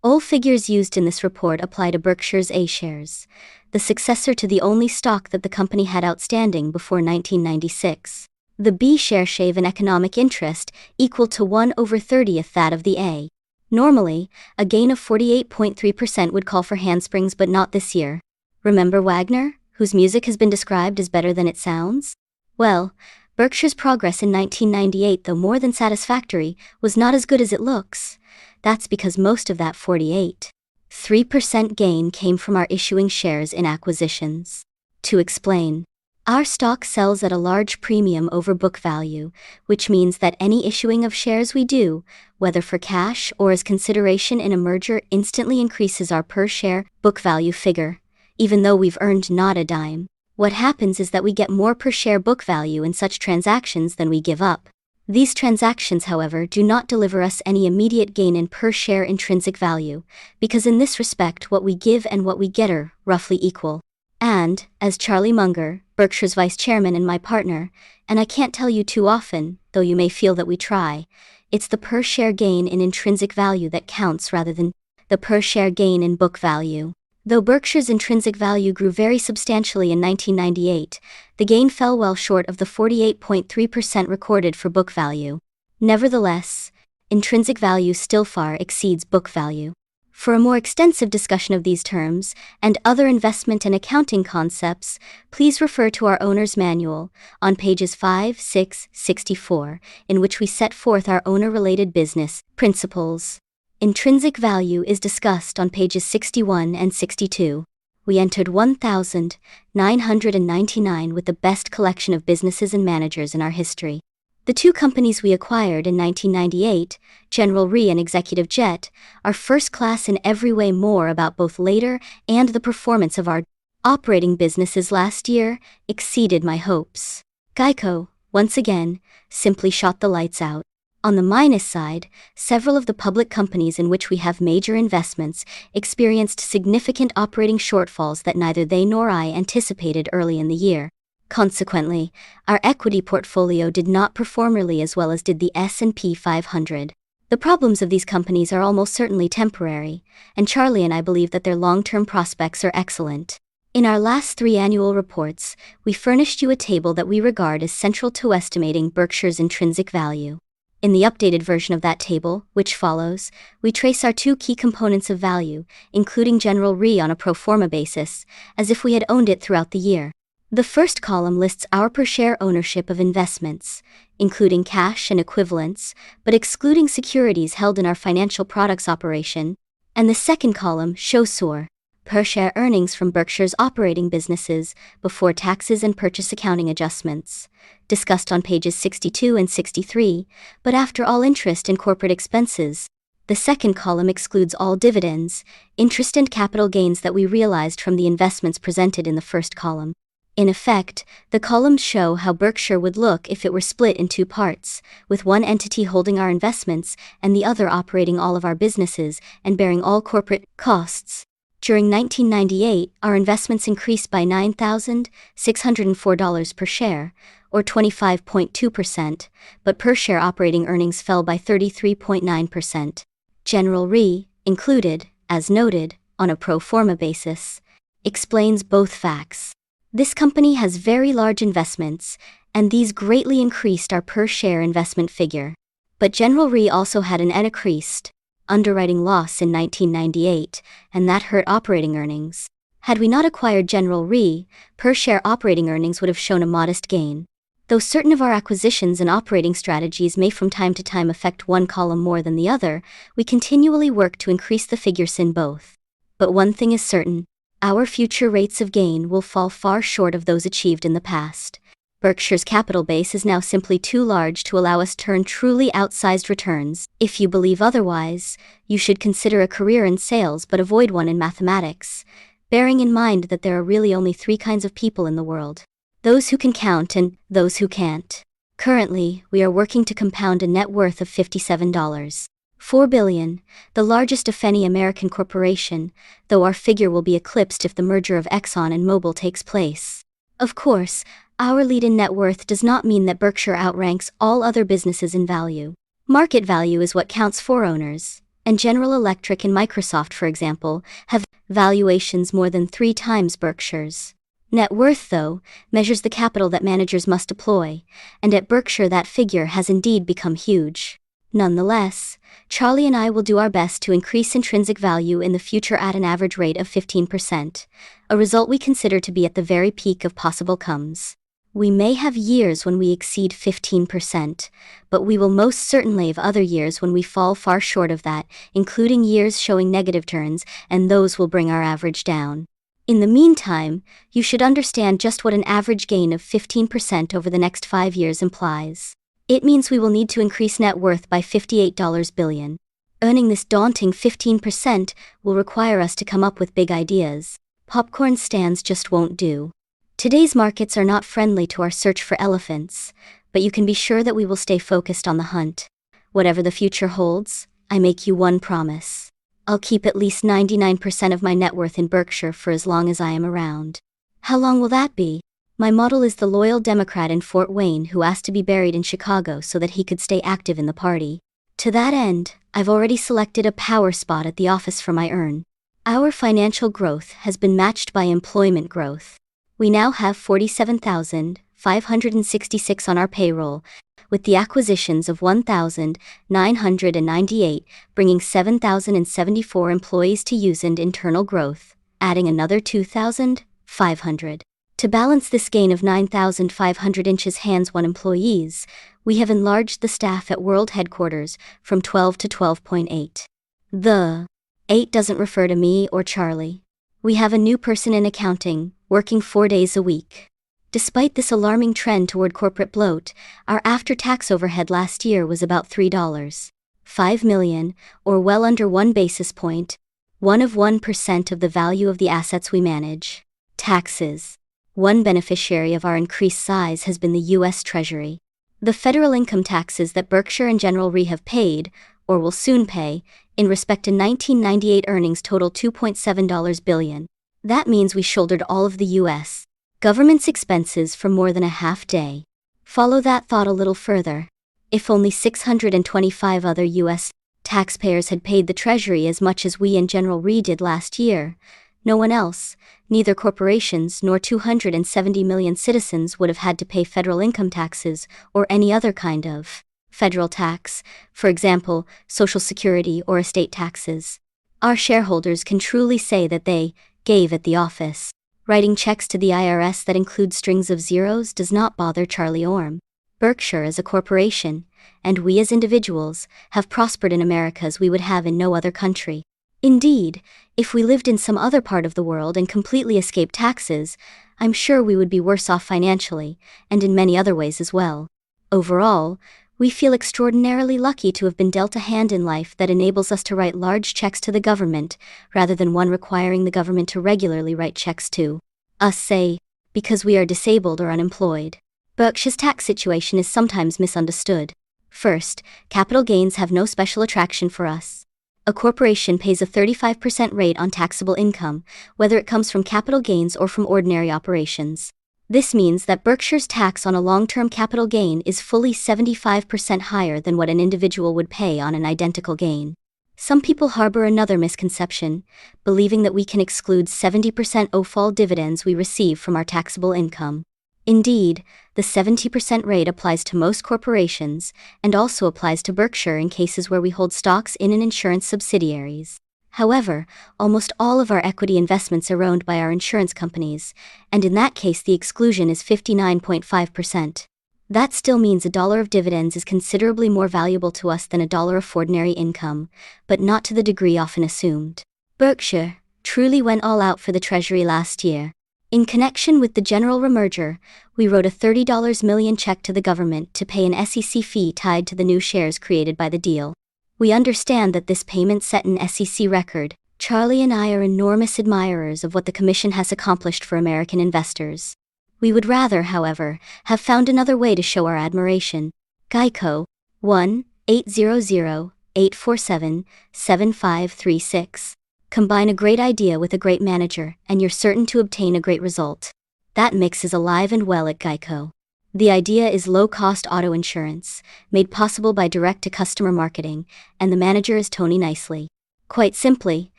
All figures used in this report apply to Berkshire's A shares, the successor to the only stock that the company had outstanding before 1996. The B share shave an economic interest equal to 1/30 that of the A. Normally, a gain of 48.3% would call for handsprings, but not this year. Remember Wagner, whose music has been described as better than it sounds? Well, Berkshire's progress in 1998, though more than satisfactory, was not as good as it looks. That's because most of that 48.3% gain came from our issuing shares in acquisitions. To explain, our stock sells at a large premium over book value, which means that any issuing of shares we do, whether for cash or as consideration in a merger, instantly increases our per-share book value figure, even though we've earned not a dime. What happens is that we get more per-share book value in such transactions than we give up. These transactions, however, do not deliver us any immediate gain in per-share intrinsic value, because in this respect what we give and what we get are roughly equal. And, as Charlie Munger, Berkshire's vice chairman and my partner, and I can't tell you too often, though you may feel that we try, it's the per-share gain in intrinsic value that counts rather than the per-share gain in book value. Though Berkshire's intrinsic value grew very substantially in 1998, the gain fell well short of the 48.3% recorded for book value. Nevertheless, intrinsic value still far exceeds book value. For a more extensive discussion of these terms, and other investment and accounting concepts, please refer to our owner's manual, on pages 5, 6, 64, in which we set forth our owner-related business principles. Intrinsic value is discussed on pages 61 and 62. We entered 1,999 with the best collection of businesses and managers in our history. The two companies we acquired in 1998, General Re and Executive Jet, are first class in every way. More about both later, and the performance of our operating businesses last year exceeded my hopes. Geico, once again, simply shot the lights out. On the minus side, several of the public companies in which we have major investments experienced significant operating shortfalls that neither they nor I anticipated early in the year. Consequently, our equity portfolio did not perform nearly as well as did the S&P 500. The problems of these companies are almost certainly temporary, and Charlie and I believe that their long-term prospects are excellent. In our last 3 annual reports, we furnished you a table that we regard as central to estimating Berkshire's intrinsic value. In the updated version of that table, which follows, we trace our 2 key components of value, including General Re on a pro forma basis, as if we had owned it throughout the year. The first column lists our per-share ownership of investments, including cash and equivalents, but excluding securities held in our financial products operation, and the second column shows SOAR, per-share earnings from Berkshire's operating businesses before taxes and purchase accounting adjustments, discussed on pages 62 and 63, but after all interest and corporate expenses. The second column excludes all dividends, interest and capital gains that we realized from the investments presented in the first column. In effect, the columns show how Berkshire would look if it were split in 2 parts, with one entity holding our investments and the other operating all of our businesses and bearing all corporate costs. During 1998, our investments increased by $9,604 per share, or 25.2%, but per-share operating earnings fell by 33.9%. General Re, included, as noted, on a pro forma basis, explains both facts. This company has very large investments, and these greatly increased our per-share investment figure. But General Re also had an increased underwriting loss in 1998, and that hurt operating earnings. Had we not acquired General Re, per-share operating earnings would have shown a modest gain. Though certain of our acquisitions and operating strategies may from time to time affect one column more than the other, we continually work to increase the figures in both. But one thing is certain. Our future rates of gain will fall far short of those achieved in the past. Berkshire's capital base is now simply too large to allow us to earn truly outsized returns. If you believe otherwise, you should consider a career in sales but avoid one in mathematics, bearing in mind that there are really only 3 kinds of people in the world: those who can count and those who can't. Currently, we are working to compound a net worth of $57.4 billion, the largest of any American corporation, though our figure will be eclipsed if the merger of Exxon and Mobil takes place. Of course, our lead in net worth does not mean that Berkshire outranks all other businesses in value. Market value is what counts for owners, and General Electric and Microsoft, for example, have valuations more than 3 times Berkshire's. Net worth, though, measures the capital that managers must deploy, and at Berkshire that figure has indeed become huge. Nonetheless, Charlie and I will do our best to increase intrinsic value in the future at an average rate of 15%, a result we consider to be at the very peak of possible comes. We may have years when we exceed 15%, but we will most certainly have other years when we fall far short of that, including years showing negative turns, and those will bring our average down. In the meantime, you should understand just what an average gain of 15% over the next 5 years implies. It means we will need to increase net worth by $58 billion. Earning this daunting 15% will require us to come up with big ideas. Popcorn stands just won't do. Today's markets are not friendly to our search for elephants, but you can be sure that we will stay focused on the hunt. Whatever the future holds, I make you one promise. I'll keep at least 99% of my net worth in Berkshire for as long as I am around. How long will that be? My model is the loyal Democrat in Fort Wayne who asked to be buried in Chicago so that he could stay active in the party. To that end, I've already selected a power spot at the office for my urn. Our financial growth has been matched by employment growth. We now have 47,566 on our payroll, with the acquisitions of 1,998, bringing 7,074 employees to used internal growth, adding another 2,500. To balance this gain of 9,500 hands-on employees, we have enlarged the staff at World Headquarters from 12 to 12.8. The 8 doesn't refer to me or Charlie. We have a new person in accounting, working 4 days a week. Despite this alarming trend toward corporate bloat, our after-tax overhead last year was about $3.5 million, or well under 1 basis point, 1% of the value of the assets we manage. Taxes. One beneficiary of our increased size has been the U.S. Treasury. The federal income taxes that Berkshire and General Re have paid, or will soon pay, in respect to 1998 earnings total $2.7 billion. That means we shouldered all of the U.S. government's expenses for more than a half day. Follow that thought a little further. If only 625 other U.S. taxpayers had paid the Treasury as much as we and General Re did last year, no one else, neither corporations nor 270 million citizens, would have had to pay federal income taxes or any other kind of federal tax, for example, Social Security or estate taxes. Our shareholders can truly say that they gave at the office. Writing checks to the IRS that include strings of zeros does not bother Charlie Orme. Berkshire as a corporation, and we as individuals, have prospered in America as we would have in no other country. Indeed, if we lived in some other part of the world and completely escaped taxes, I'm sure we would be worse off financially, and in many other ways as well. Overall, we feel extraordinarily lucky to have been dealt a hand in life that enables us to write large checks to the government, rather than one requiring the government to regularly write checks to us, say, because we are disabled or unemployed. Berkshire's tax situation is sometimes misunderstood. First, capital gains have no special attraction for us. A corporation pays a 35% rate on taxable income, whether it comes from capital gains or from ordinary operations. This means that Berkshire's tax on a long-term capital gain is fully 75% higher than what an individual would pay on an identical gain. Some people harbor another misconception, believing that we can exclude 70% OFAL dividends we receive from our taxable income. Indeed, the 70% rate applies to most corporations, and also applies to Berkshire in cases where we hold stocks in an insurance subsidiaries. However, almost all of our equity investments are owned by our insurance companies, and in that case the exclusion is 59.5%. That still means $1 of dividends is considerably more valuable to us than $1 of ordinary income, but not to the degree often assumed. Berkshire truly went all out for the Treasury last year. In connection with the General Re merger, we wrote a $30 million check to the government to pay an SEC fee tied to the new shares created by the deal. We understand that this payment set an SEC record. Charlie and I are enormous admirers of what the Commission has accomplished for American investors. We would rather, however, have found another way to show our admiration. Geico, 1-800-847-7536. Combine a great idea with a great manager, and you're certain to obtain a great result. That mix is alive and well at Geico. The idea is low-cost auto insurance, made possible by direct-to-customer marketing, and the manager is Tony Nicely. Quite simply,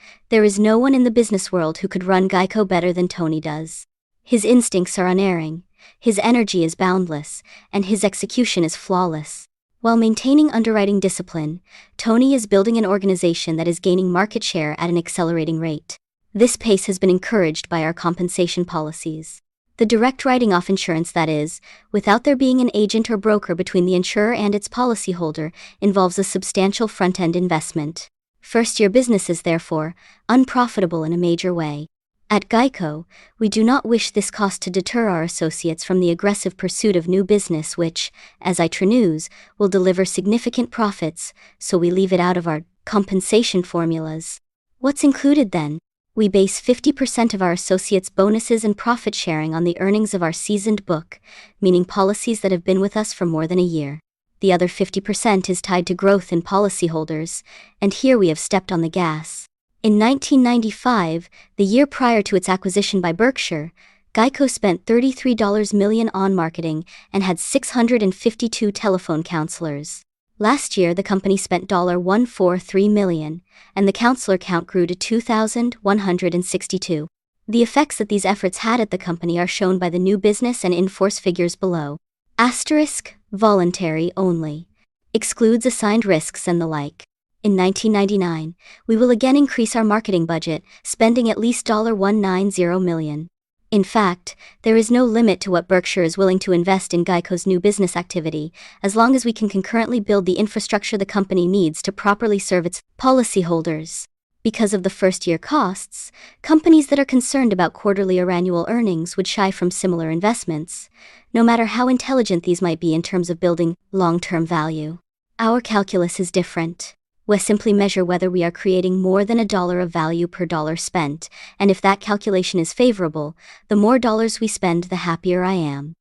there is no one in the business world who could run Geico better than Tony does. His instincts are unerring, his energy is boundless, and his execution is flawless. While maintaining underwriting discipline, Tony is building an organization that is gaining market share at an accelerating rate. This pace has been encouraged by our compensation policies. The direct writing off insurance, that is, without there being an agent or broker between the insurer and its policyholder, involves a substantial front-end investment. First-year business is therefore unprofitable in a major way. At Geico, we do not wish this cost to deter our associates from the aggressive pursuit of new business which, as ITRA news, will deliver significant profits, so we leave it out of our compensation formulas. What's included then? We base 50% of our associates' bonuses and profit sharing on the earnings of our seasoned book, meaning policies that have been with us for more than a year. The other 50% is tied to growth in policyholders, and here we have stepped on the gas. In 1995, the year prior to its acquisition by Berkshire, Geico spent $33 million on marketing and had 652 telephone counselors. Last year the company spent $143 million, and the counselor count grew to 2,162. The effects that these efforts had at the company are shown by the new business and in-force figures below. Asterisk, voluntary only. Excludes assigned risks and the like. In 1999, we will again increase our marketing budget, spending at least $190 million. In fact, there is no limit to what Berkshire is willing to invest in Geico's new business activity, as long as we can concurrently build the infrastructure the company needs to properly serve its policyholders. Because of the first-year costs, companies that are concerned about quarterly or annual earnings would shy from similar investments, no matter how intelligent these might be in terms of building long-term value. Our calculus is different. We simply measure whether we are creating more than $1 of value per dollar spent, and if that calculation is favorable, the more dollars we spend, the happier I am.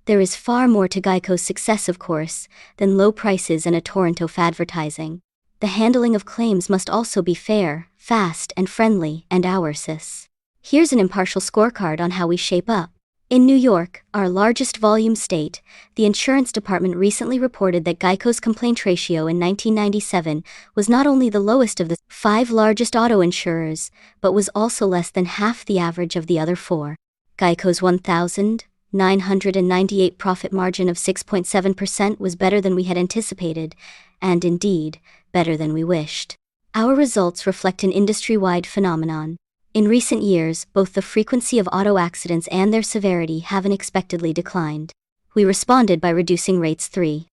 There is far more to Geico's success, of course, than low prices and a torrent of advertising. The handling of claims must also be fair, fast, and friendly, and ours. Here's an impartial scorecard on how we shape up. In New York, our largest volume state, the insurance department recently reported that Geico's complaint ratio in 1997 was not only the lowest of the 5 largest auto insurers, but was also less than half the average of the other 4. Geico's 1,998 profit margin of 6.7% was better than we had anticipated, and indeed, better than we wished. Our results reflect an industry-wide phenomenon. In recent years, both the frequency of auto accidents and their severity have unexpectedly declined. We responded by reducing rates 3%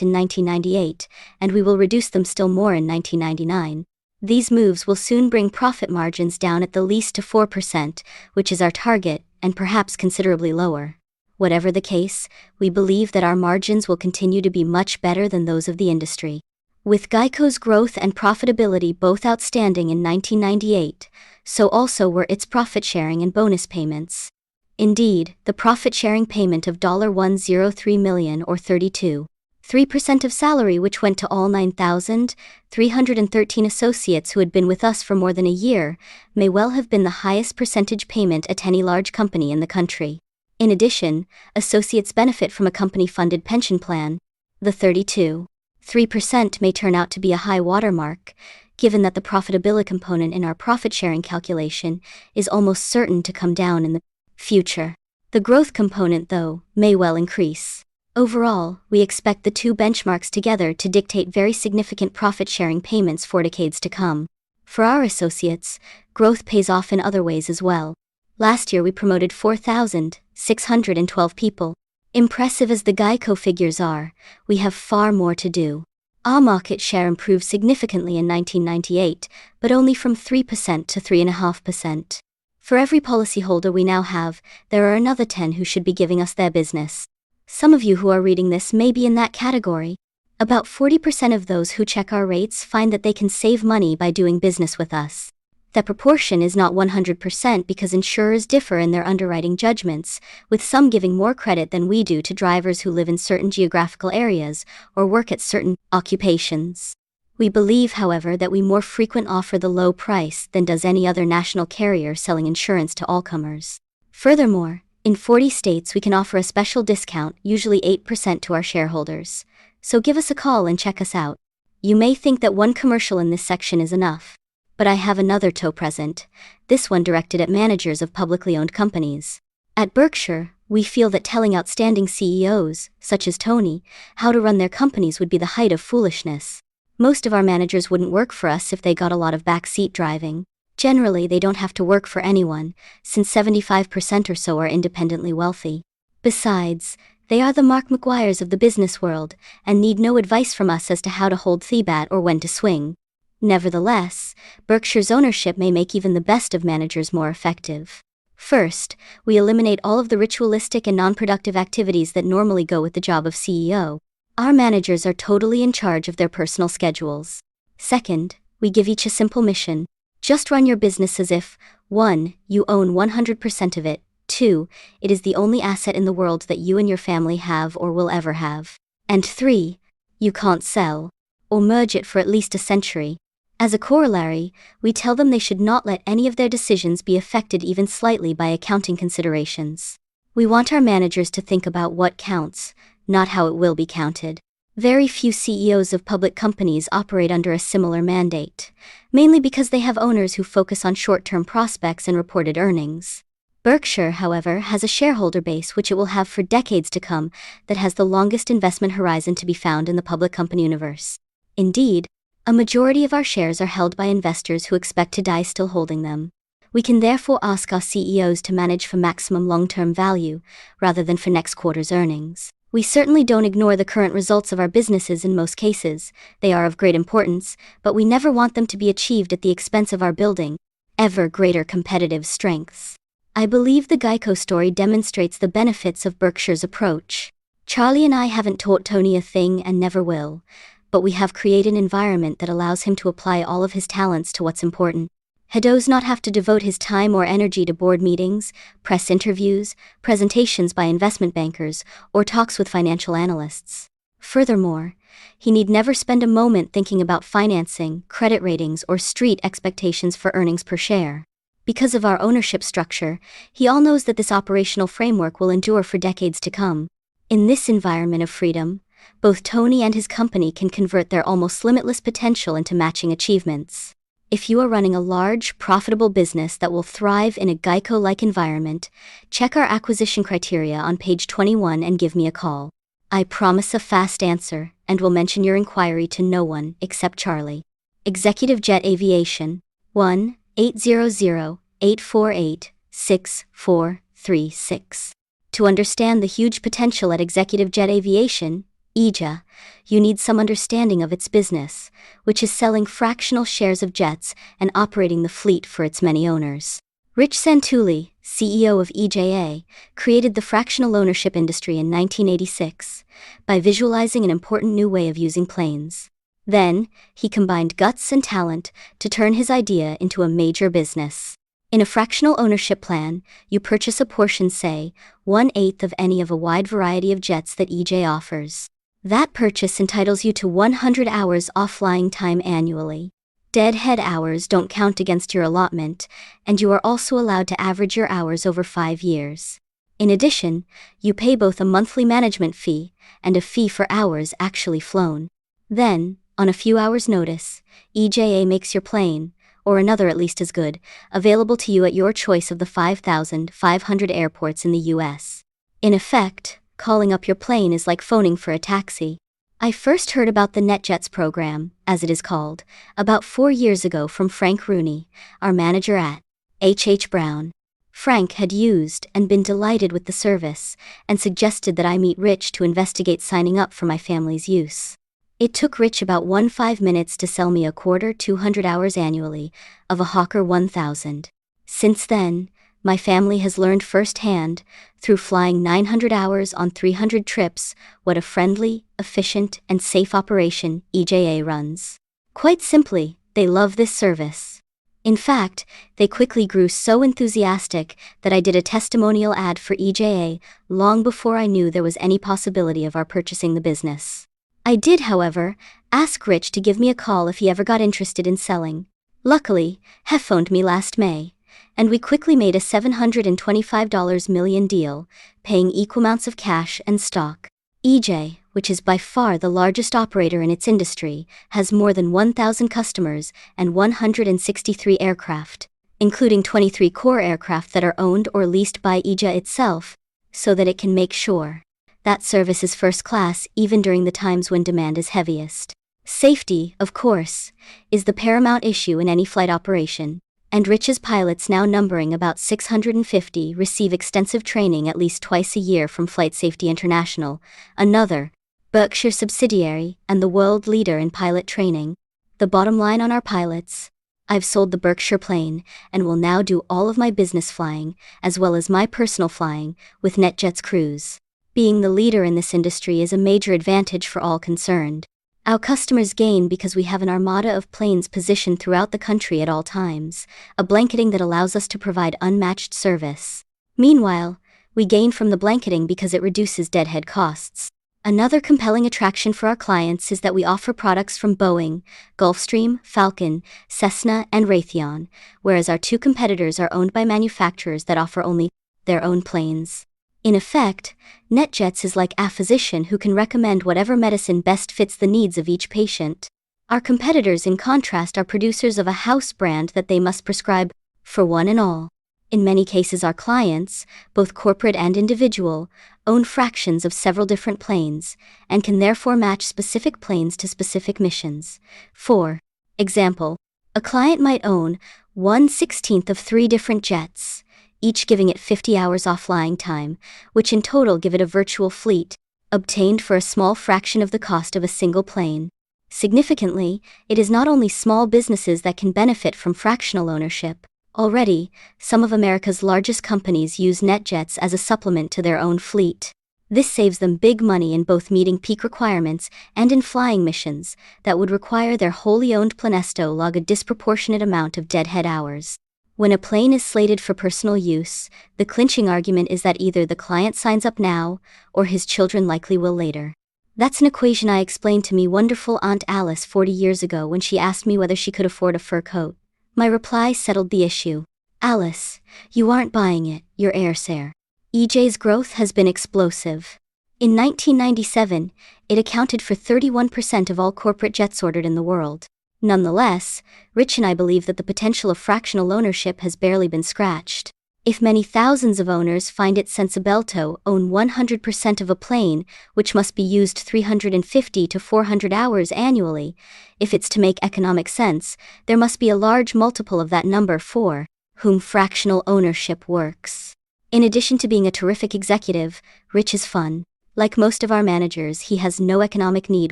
in 1998, and we will reduce them still more in 1999. These moves will soon bring profit margins down at the least to 4%, which is our target, and perhaps considerably lower. Whatever the case, we believe that our margins will continue to be much better than those of the industry. With Geico's growth and profitability both outstanding in 1998, so also were its profit sharing and bonus payments. Indeed, the profit sharing payment of $103 million or 32.3% of salary, which went to all 9,313 associates who had been with us for more than a year, may well have been the highest percentage payment at any large company in the country. In addition, associates benefit from a company-funded pension plan. The 32.3% may turn out to be a high watermark, given that the profitability component in our profit-sharing calculation is almost certain to come down in the future. The growth component, though, may well increase. Overall, we expect the two benchmarks together to dictate very significant profit-sharing payments for decades to come. For our associates, growth pays off in other ways as well. Last year we promoted 4,612 people. Impressive as the Geico figures are, we have far more to do. Our market share improved significantly in 1998, but only from 3% to 3.5%. For every policyholder we now have, there are another 10 who should be giving us their business. Some of you who are reading this may be in that category. About 40% of those who check our rates find that they can save money by doing business with us. That proportion is not 100% because insurers differ in their underwriting judgments, with some giving more credit than we do to drivers who live in certain geographical areas or work at certain occupations. We believe, however, that we more frequently offer the low price than does any other national carrier selling insurance to all comers. Furthermore, in 40 states we can offer a special discount, usually 8% to our shareholders. So give us a call and check us out. You may think that one commercial in this section is enough. But I have another tow present, this one directed at managers of publicly owned companies. At Berkshire, we feel that telling outstanding CEOs, such as Tony, how to run their companies would be the height of foolishness. Most of our managers wouldn't work for us if they got a lot of backseat driving. Generally, they don't have to work for anyone, since 75% or so are independently wealthy. Besides, they are the Mark McGuires of the business world, and need no advice from us as to how to hold the bat or when to swing. Nevertheless, Berkshire's ownership may make even the best of managers more effective. First, we eliminate all of the ritualistic and non-productive activities that normally go with the job of CEO. Our managers are totally in charge of their personal schedules. Second, we give each a simple mission. Just run your business as if, 1. You own 100% of it, 2. It is the only asset in the world that you and your family have or will ever have, and 3. You can't sell or merge it for at least a century. As a corollary, we tell them they should not let any of their decisions be affected even slightly by accounting considerations. We want our managers to think about what counts, not how it will be counted. Very few CEOs of public companies operate under a similar mandate, mainly because they have owners who focus on short-term prospects and reported earnings. Berkshire, however, has a shareholder base which it will have for decades to come that has the longest investment horizon to be found in the public company universe. Indeed, a majority of our shares are held by investors who expect to die still holding them. We can therefore ask our CEOs to manage for maximum long-term value, rather than for next quarter's earnings. We certainly don't ignore the current results of our businesses in most cases. They are of great importance, but we never want them to be achieved at the expense of our building ever greater competitive strengths. I believe the Geico story demonstrates the benefits of Berkshire's approach. Charlie and I haven't taught Tony a thing and never will, but we have created an environment that allows him to apply all of his talents to what's important. He does not have to devote his time or energy to board meetings, press interviews, presentations by investment bankers, or talks with financial analysts. Furthermore, he need never spend a moment thinking about financing, credit ratings, or street expectations for earnings per share. Because of our ownership structure, he all knows that this operational framework will endure for decades to come. In this environment of freedom, both Tony and his company can convert their almost limitless potential into matching achievements. If you are running a large, profitable business that will thrive in a Geico-like environment, check our acquisition criteria on page 21 and give me a call. I promise a fast answer, and will mention your inquiry to no one except Charlie. Executive Jet Aviation, 1-800-848-6436. To understand the huge potential at Executive Jet Aviation, EJA, you need some understanding of its business, which is selling fractional shares of jets and operating the fleet for its many owners. Rich Santulli, CEO of EJA, created the fractional ownership industry in 1986 by visualizing an important new way of using planes. Then, he combined guts and talent to turn his idea into a major business. In a fractional ownership plan, you purchase a portion, say, 1/8 of any of a wide variety of jets that EJ offers. That purchase entitles you to 100 hours off-flying time annually. Deadhead hours don't count against your allotment, and you are also allowed to average your hours over 5 years. In addition, you pay both a monthly management fee and a fee for hours actually flown. Then, on a few hours' notice, EJA makes your plane, or another at least as good, available to you at your choice of the 5,500 airports in the US. In effect, calling up your plane is like phoning for a taxi. I first heard about the NetJets program, as it is called, about 4 years ago from Frank Rooney, our manager at H.H. Brown. Frank had used and been delighted with the service, and suggested that I meet Rich to investigate signing up for my family's use. It took Rich about 15 minutes to sell me 200 hours annually of a Hawker 1000. Since then, my family has learned firsthand, through flying 900 hours on 300 trips, what a friendly, efficient, and safe operation EJA runs. Quite simply, they love this service. In fact, they quickly grew so enthusiastic that I did a testimonial ad for EJA long before I knew there was any possibility of our purchasing the business. I did, however, ask Rich to give me a call if he ever got interested in selling. Luckily, he phoned me last May, and we quickly made a $725 million deal, paying equal amounts of cash and stock. EJ, which is by far the largest operator in its industry, has more than 1,000 customers and 163 aircraft, including 23 core aircraft that are owned or leased by EJA itself, so that it can make sure that service is first class even during the times when demand is heaviest. Safety, of course, is the paramount issue in any flight operation, and Rich's pilots, now numbering about 650, receive extensive training at least twice a year from Flight Safety International, another Berkshire subsidiary and the world leader in pilot training. The bottom line on our pilots: I've sold the Berkshire plane and will now do all of my business flying, as well as my personal flying, with NetJets Cruise. Being the leader in this industry is a major advantage for all concerned. Our customers gain because we have an armada of planes positioned throughout the country at all times, a blanketing that allows us to provide unmatched service. Meanwhile, we gain from the blanketing because it reduces deadhead costs. Another compelling attraction for our clients is that we offer products from Boeing, Gulfstream, Falcon, Cessna, and Raytheon, whereas our two competitors are owned by manufacturers that offer only their own planes. In effect, NetJets is like a physician who can recommend whatever medicine best fits the needs of each patient. Our competitors, in contrast, are producers of a house brand that they must prescribe for one and all. In many cases, our clients, both corporate and individual, own fractions of several different planes, and can therefore match specific planes to specific missions. For example, a client might own 1/16 of 3 different jets, each giving it 50 hours off-flying time, which in total give it a virtual fleet, obtained for a small fraction of the cost of a single plane. Significantly, it is not only small businesses that can benefit from fractional ownership. Already, some of America's largest companies use NetJets as a supplement to their own fleet. This saves them big money in both meeting peak requirements and in flying missions that would require their wholly owned planes to log a disproportionate amount of deadhead hours. When a plane is slated for personal use, the clinching argument is that either the client signs up now, or his children likely will later. That's an equation I explained to me wonderful Aunt Alice 40 years ago when she asked me whether she could afford a fur coat. My reply settled the issue. Alice, you aren't buying it, you're airfare. EJ's growth has been explosive. In 1997, it accounted for 31% of all corporate jets ordered in the world. Nonetheless, Rich and I believe that the potential of fractional ownership has barely been scratched. If many thousands of owners find it sensible to own 100% of a plane, which must be used 350 to 400 hours annually, if it's to make economic sense, there must be a large multiple of that number for whom fractional ownership works. In addition to being a terrific executive, Rich is fun. Like most of our managers, he has no economic need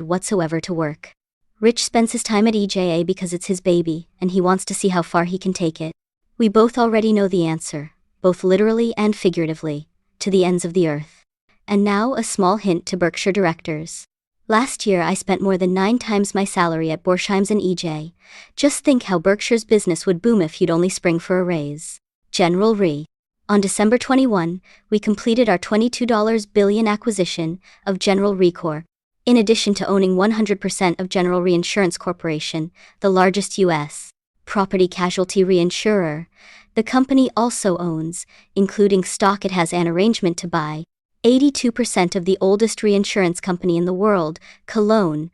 whatsoever to work. Rich spends his time at EJA because it's his baby, and he wants to see how far he can take it. We both already know the answer, both literally and figuratively, to the ends of the earth. And now a small hint to Berkshire directors. Last year I spent more than 9 times my salary at Borsheims and EJ. Just think how Berkshire's business would boom if you'd only spring for a raise. General Re. On December 21, we completed our $22 billion acquisition of General Re Corp. In addition to owning 100% of General Reinsurance Corporation, the largest U.S. property casualty reinsurer, the company also owns, including stock it has an arrangement to buy, 82% of the oldest reinsurance company in the world, Cologne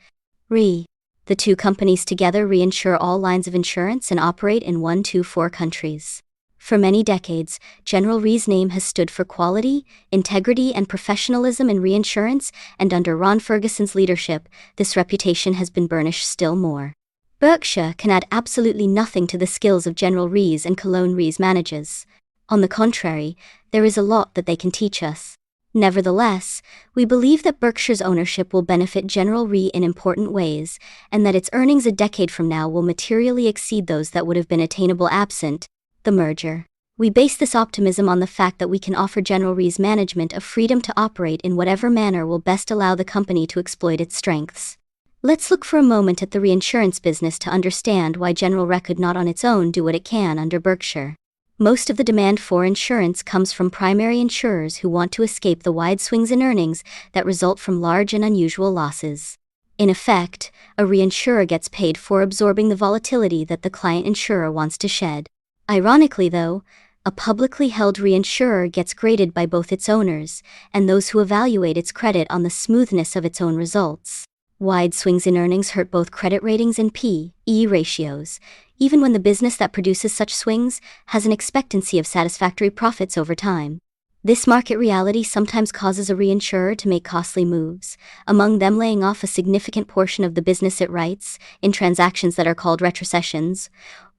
Re. The two companies together reinsure all lines of insurance and operate in 124 countries. For many decades, General Re's name has stood for quality, integrity, and professionalism in reinsurance, and under Ron Ferguson's leadership, this reputation has been burnished still more. Berkshire can add absolutely nothing to the skills of General Re's and Cologne Re's managers. On the contrary, there is a lot that they can teach us. Nevertheless, we believe that Berkshire's ownership will benefit General Re in important ways, and that its earnings a decade from now will materially exceed those that would have been attainable absent the merger. We base this optimism on the fact that we can offer General Re's management a freedom to operate in whatever manner will best allow the company to exploit its strengths. Let's look for a moment at the reinsurance business to understand why General Re could not on its own do what it can under Berkshire. Most of the demand for insurance comes from primary insurers who want to escape the wide swings in earnings that result from large and unusual losses. In effect, a reinsurer gets paid for absorbing the volatility that the client insurer wants to shed. Ironically, though, a publicly held reinsurer gets graded by both its owners and those who evaluate its credit on the smoothness of its own results. Wide swings in earnings hurt both credit ratings and P/E ratios, even when the business that produces such swings has an expectancy of satisfactory profits over time. This market reality sometimes causes a reinsurer to make costly moves, among them laying off a significant portion of the business it writes in transactions that are called retrocessions,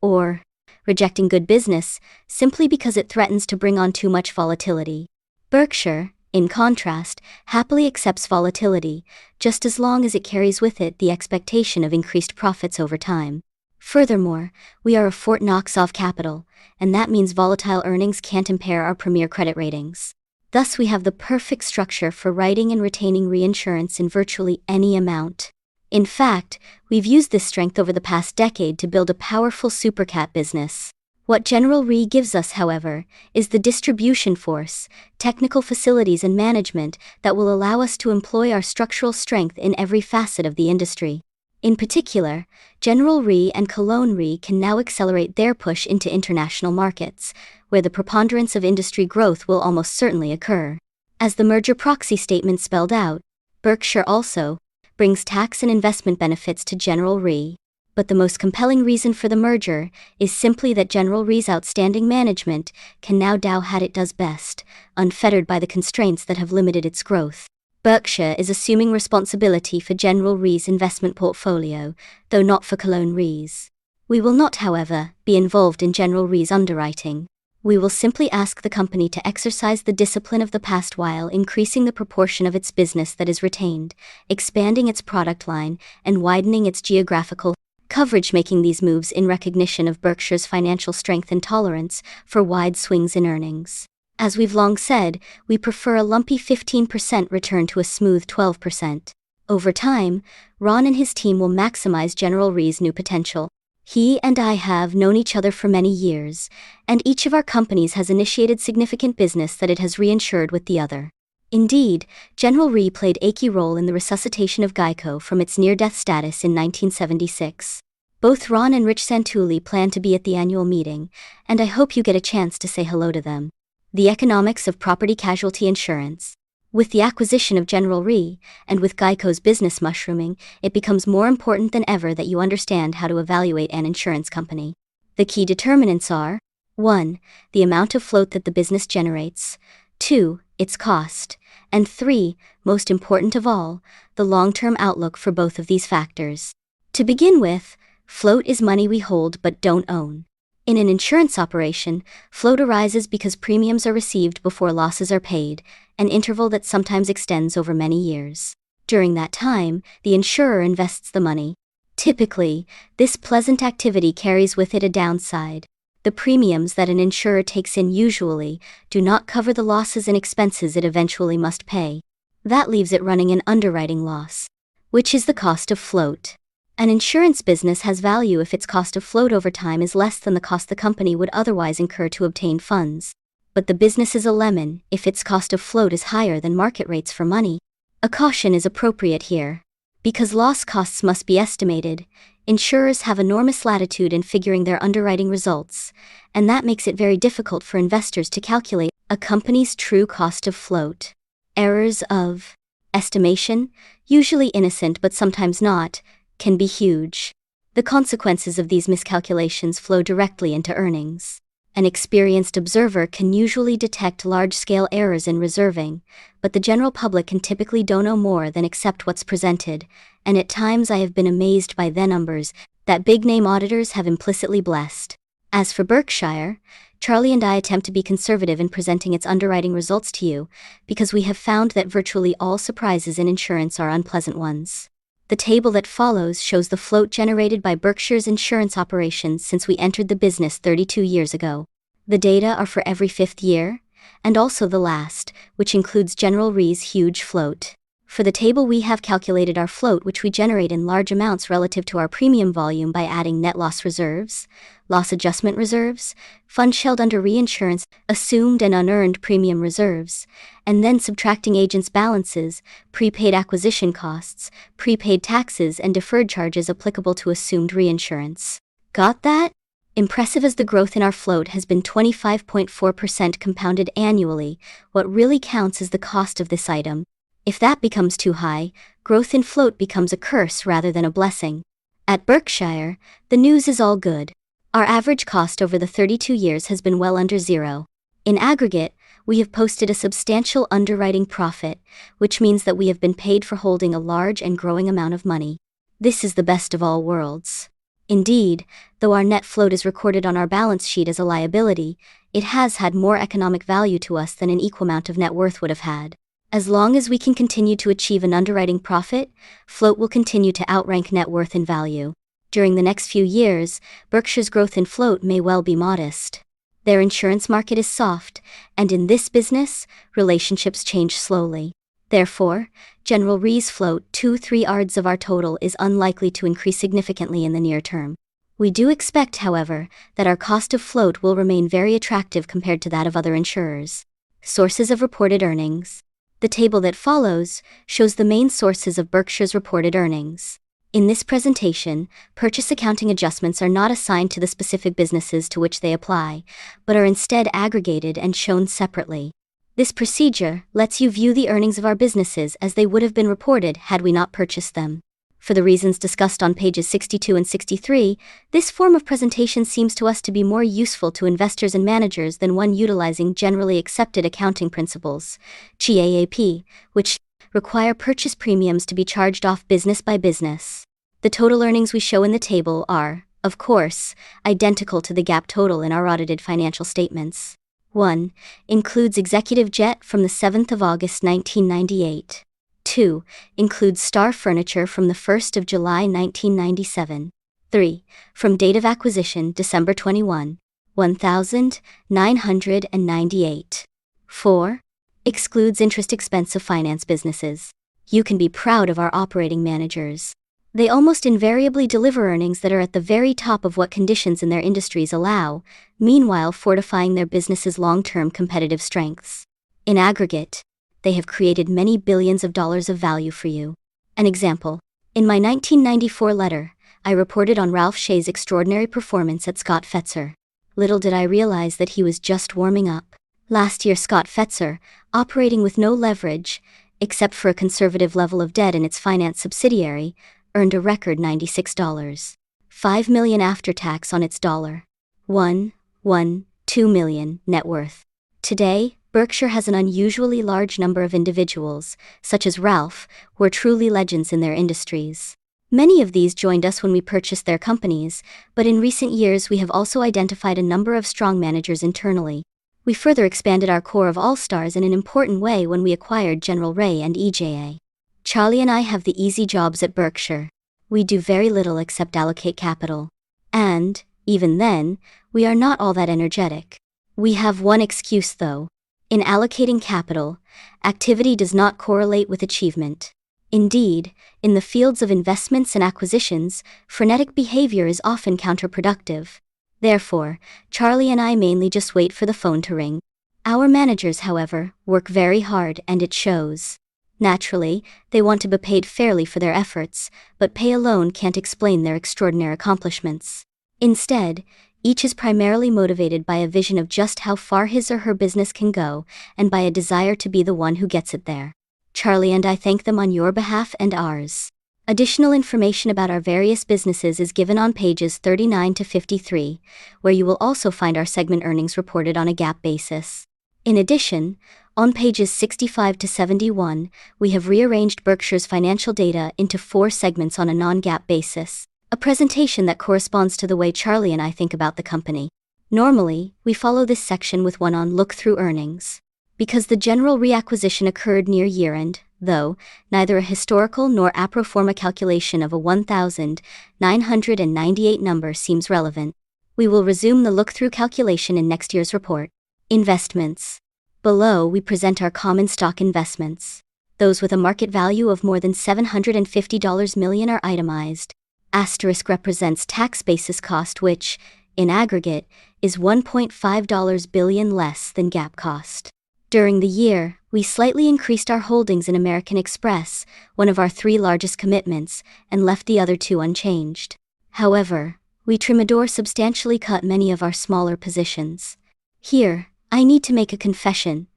or rejecting good business simply because it threatens to bring on too much volatility. Berkshire, in contrast, happily accepts volatility, just as long as it carries with it the expectation of increased profits over time. Furthermore, we are a Fort Knox off capital, and that means volatile earnings can't impair our premier credit ratings. Thus we have the perfect structure for writing and retaining reinsurance in virtually any amount. In fact, we've used this strength over the past decade to build a powerful supercat business. What General Re gives us, however, is the distribution force, technical facilities and management that will allow us to employ our structural strength in every facet of the industry. In particular, General Re and Cologne Re can now accelerate their push into international markets, where the preponderance of industry growth will almost certainly occur. As the merger proxy statement spelled out, Berkshire also brings tax and investment benefits to General Re. But the most compelling reason for the merger is simply that General Re's outstanding management can now do what it does best, unfettered by the constraints that have limited its growth. Berkshire is assuming responsibility for General Re's investment portfolio, though not for Cologne Re's. We will not, however, be involved in General Re's underwriting. We will simply ask the company to exercise the discipline of the past while increasing the proportion of its business that is retained, expanding its product line, and widening its geographical coverage, making these moves in recognition of Berkshire's financial strength and tolerance for wide swings in earnings. As we've long said, we prefer a lumpy 15% return to a smooth 12%. Over time, Ron and his team will maximize General Re's new potential. He and I have known each other for many years, and each of our companies has initiated significant business that it has reinsured with the other. Indeed, General Re played a key role in the resuscitation of Geico from its near-death status in 1976. Both Ron and Rich Santulli plan to be at the annual meeting, and I hope you get a chance to say hello to them. The economics of property casualty insurance. With the acquisition of General Re, and with Geico's business mushrooming, it becomes more important than ever that you understand how to evaluate an insurance company. The key determinants are 1. The amount of float that the business generates, 2. Its cost, and 3. Most important of all, the long-term outlook for both of these factors. To begin with, float is money we hold but don't own. In an insurance operation, float arises because premiums are received before losses are paid, an interval that sometimes extends over many years. During that time, the insurer invests the money. Typically, this pleasant activity carries with it a downside. The premiums that an insurer takes in usually do not cover the losses and expenses it eventually must pay. That leaves it running an underwriting loss, which is the cost of float. An insurance business has value if its cost of float over time is less than the cost the company would otherwise incur to obtain funds. But the business is a lemon if its cost of float is higher than market rates for money. A caution is appropriate here. Because loss costs must be estimated, insurers have enormous latitude in figuring their underwriting results, and that makes it very difficult for investors to calculate a company's true cost of float. Errors of estimation, usually innocent but sometimes not, can be huge. The consequences of these miscalculations flow directly into earnings. An experienced observer can usually detect large-scale errors in reserving, but the general public can typically don't know more than accept what's presented, and at times I have been amazed by the numbers that big-name auditors have implicitly blessed. As for Berkshire, Charlie and I attempt to be conservative in presenting its underwriting results to you, because we have found that virtually all surprises in insurance are unpleasant ones. The table that follows shows the float generated by Berkshire's insurance operations since we entered the business 32 years ago. The data are for every 5th year, and also the last, which includes General Re's huge float. For the table we have calculated our float, which we generate in large amounts relative to our premium volume, by adding net loss reserves, loss adjustment reserves, funds held under reinsurance, assumed and unearned premium reserves, and then subtracting agents' balances, prepaid acquisition costs, prepaid taxes and deferred charges applicable to assumed reinsurance. Got that? Impressive as the growth in our float has been, 25.4% compounded annually, what really counts is the cost of this item. If that becomes too high, growth in float becomes a curse rather than a blessing. At Berkshire, the news is all good. Our average cost over the 32 years has been well under zero. In aggregate, we have posted a substantial underwriting profit, which means that we have been paid for holding a large and growing amount of money. This is the best of all worlds. Indeed, though our net float is recorded on our balance sheet as a liability, it has had more economic value to us than an equal amount of net worth would have had. As long as we can continue to achieve an underwriting profit, float will continue to outrank net worth in value. During the next few years, Berkshire's growth in float may well be modest. Their insurance market is soft, and in this business, relationships change slowly. Therefore, General Re's float, 2/3 of our total, is unlikely to increase significantly in the near term. We do expect, however, that our cost of float will remain very attractive compared to that of other insurers. Sources of reported earnings. The table that follows shows the main sources of Berkshire's reported earnings. In this presentation, purchase accounting adjustments are not assigned to the specific businesses to which they apply, but are instead aggregated and shown separately. This procedure lets you view the earnings of our businesses as they would have been reported had we not purchased them. For the reasons discussed on pages 62 and 63, this form of presentation seems to us to be more useful to investors and managers than one utilizing generally accepted accounting principles, GAAP, which require purchase premiums to be charged off business by business. The total earnings we show in the table are, of course, identical to the GAAP total in our audited financial statements. 1. Includes Executive Jet from the 7th of August 1998. 2. Includes Star Furniture from the 1st of July 1997. 3. From date of acquisition, December 21, 1998. 4. Excludes interest expense of finance businesses. You can be proud of our operating managers. They almost invariably deliver earnings that are at the very top of what conditions in their industries allow, meanwhile fortifying their business's long-term competitive strengths. In aggregate, they have created many billions of dollars of value for you. An example. In my 1994 letter, I reported on Ralph Shea's extraordinary performance at Scott Fetzer. Little did I realize that he was just warming up. Last year, Scott Fetzer, operating with no leverage, except for a conservative level of debt in its finance subsidiary, earned a record $96.5 million after tax on its $1.12 million net worth. Today, Berkshire has an unusually large number of individuals, such as Ralph, who are truly legends in their industries. Many of these joined us when we purchased their companies, but in recent years we have also identified a number of strong managers internally. We further expanded our core of all-stars in an important way when we acquired General Ray and EJA. Charlie and I have the easy jobs at Berkshire. We do very little except allocate capital. And, even then, we are not all that energetic. We have one excuse though. In allocating capital, activity does not correlate with achievement. Indeed, in the fields of investments and acquisitions, frenetic behavior is often counterproductive. Therefore, Charlie and I mainly just wait for the phone to ring. Our managers, however, work very hard and it shows. Naturally, they want to be paid fairly for their efforts, but pay alone can't explain their extraordinary accomplishments. Instead, each is primarily motivated by a vision of just how far his or her business can go, and by a desire to be the one who gets it there. Charlie and I thank them on your behalf and ours. Additional information about our various businesses is given on pages 39 to 53, where you will also find our segment earnings reported on a GAAP basis. In addition, on pages 65 to 71, we have rearranged Berkshire's financial data into 4 segments on a non-GAAP basis, a presentation that corresponds to the way Charlie and I think about the company. Normally, we follow this section with one on look-through earnings. Because the General reacquisition occurred near year-end, though, neither a historical nor a pro forma calculation of a 1,998 number seems relevant. We will resume the look-through calculation in next year's report. Investments. Below, we present our common stock investments. Those with a market value of more than $750 million are itemized. Asterisk represents tax basis cost which, in aggregate, is $1.5 billion less than GAAP cost. During the year, we slightly increased our holdings in American Express, one of our 3 largest commitments, and left the other 2 unchanged. However, we substantially cut many of our smaller positions. Here, I need to make a confession.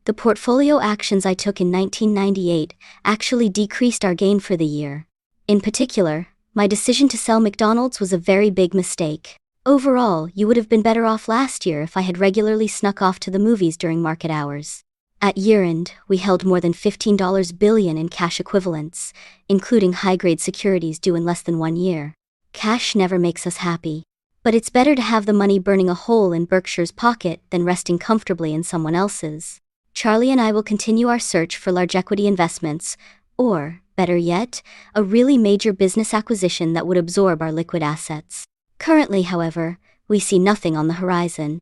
The portfolio actions I took in 1998 actually decreased our gain for the year. In particular, my decision to sell McDonald's was a very big mistake. Overall, you would have been better off last year if I had regularly snuck off to the movies during market hours. At year-end, we held more than $15 billion in cash equivalents, including high-grade securities due in less than 1 year. Cash never makes us happy. But it's better to have the money burning a hole in Berkshire's pocket than resting comfortably in someone else's. Charlie and I will continue our search for large equity investments, or, better yet, a really major business acquisition that would absorb our liquid assets. Currently, however, we see nothing on the horizon.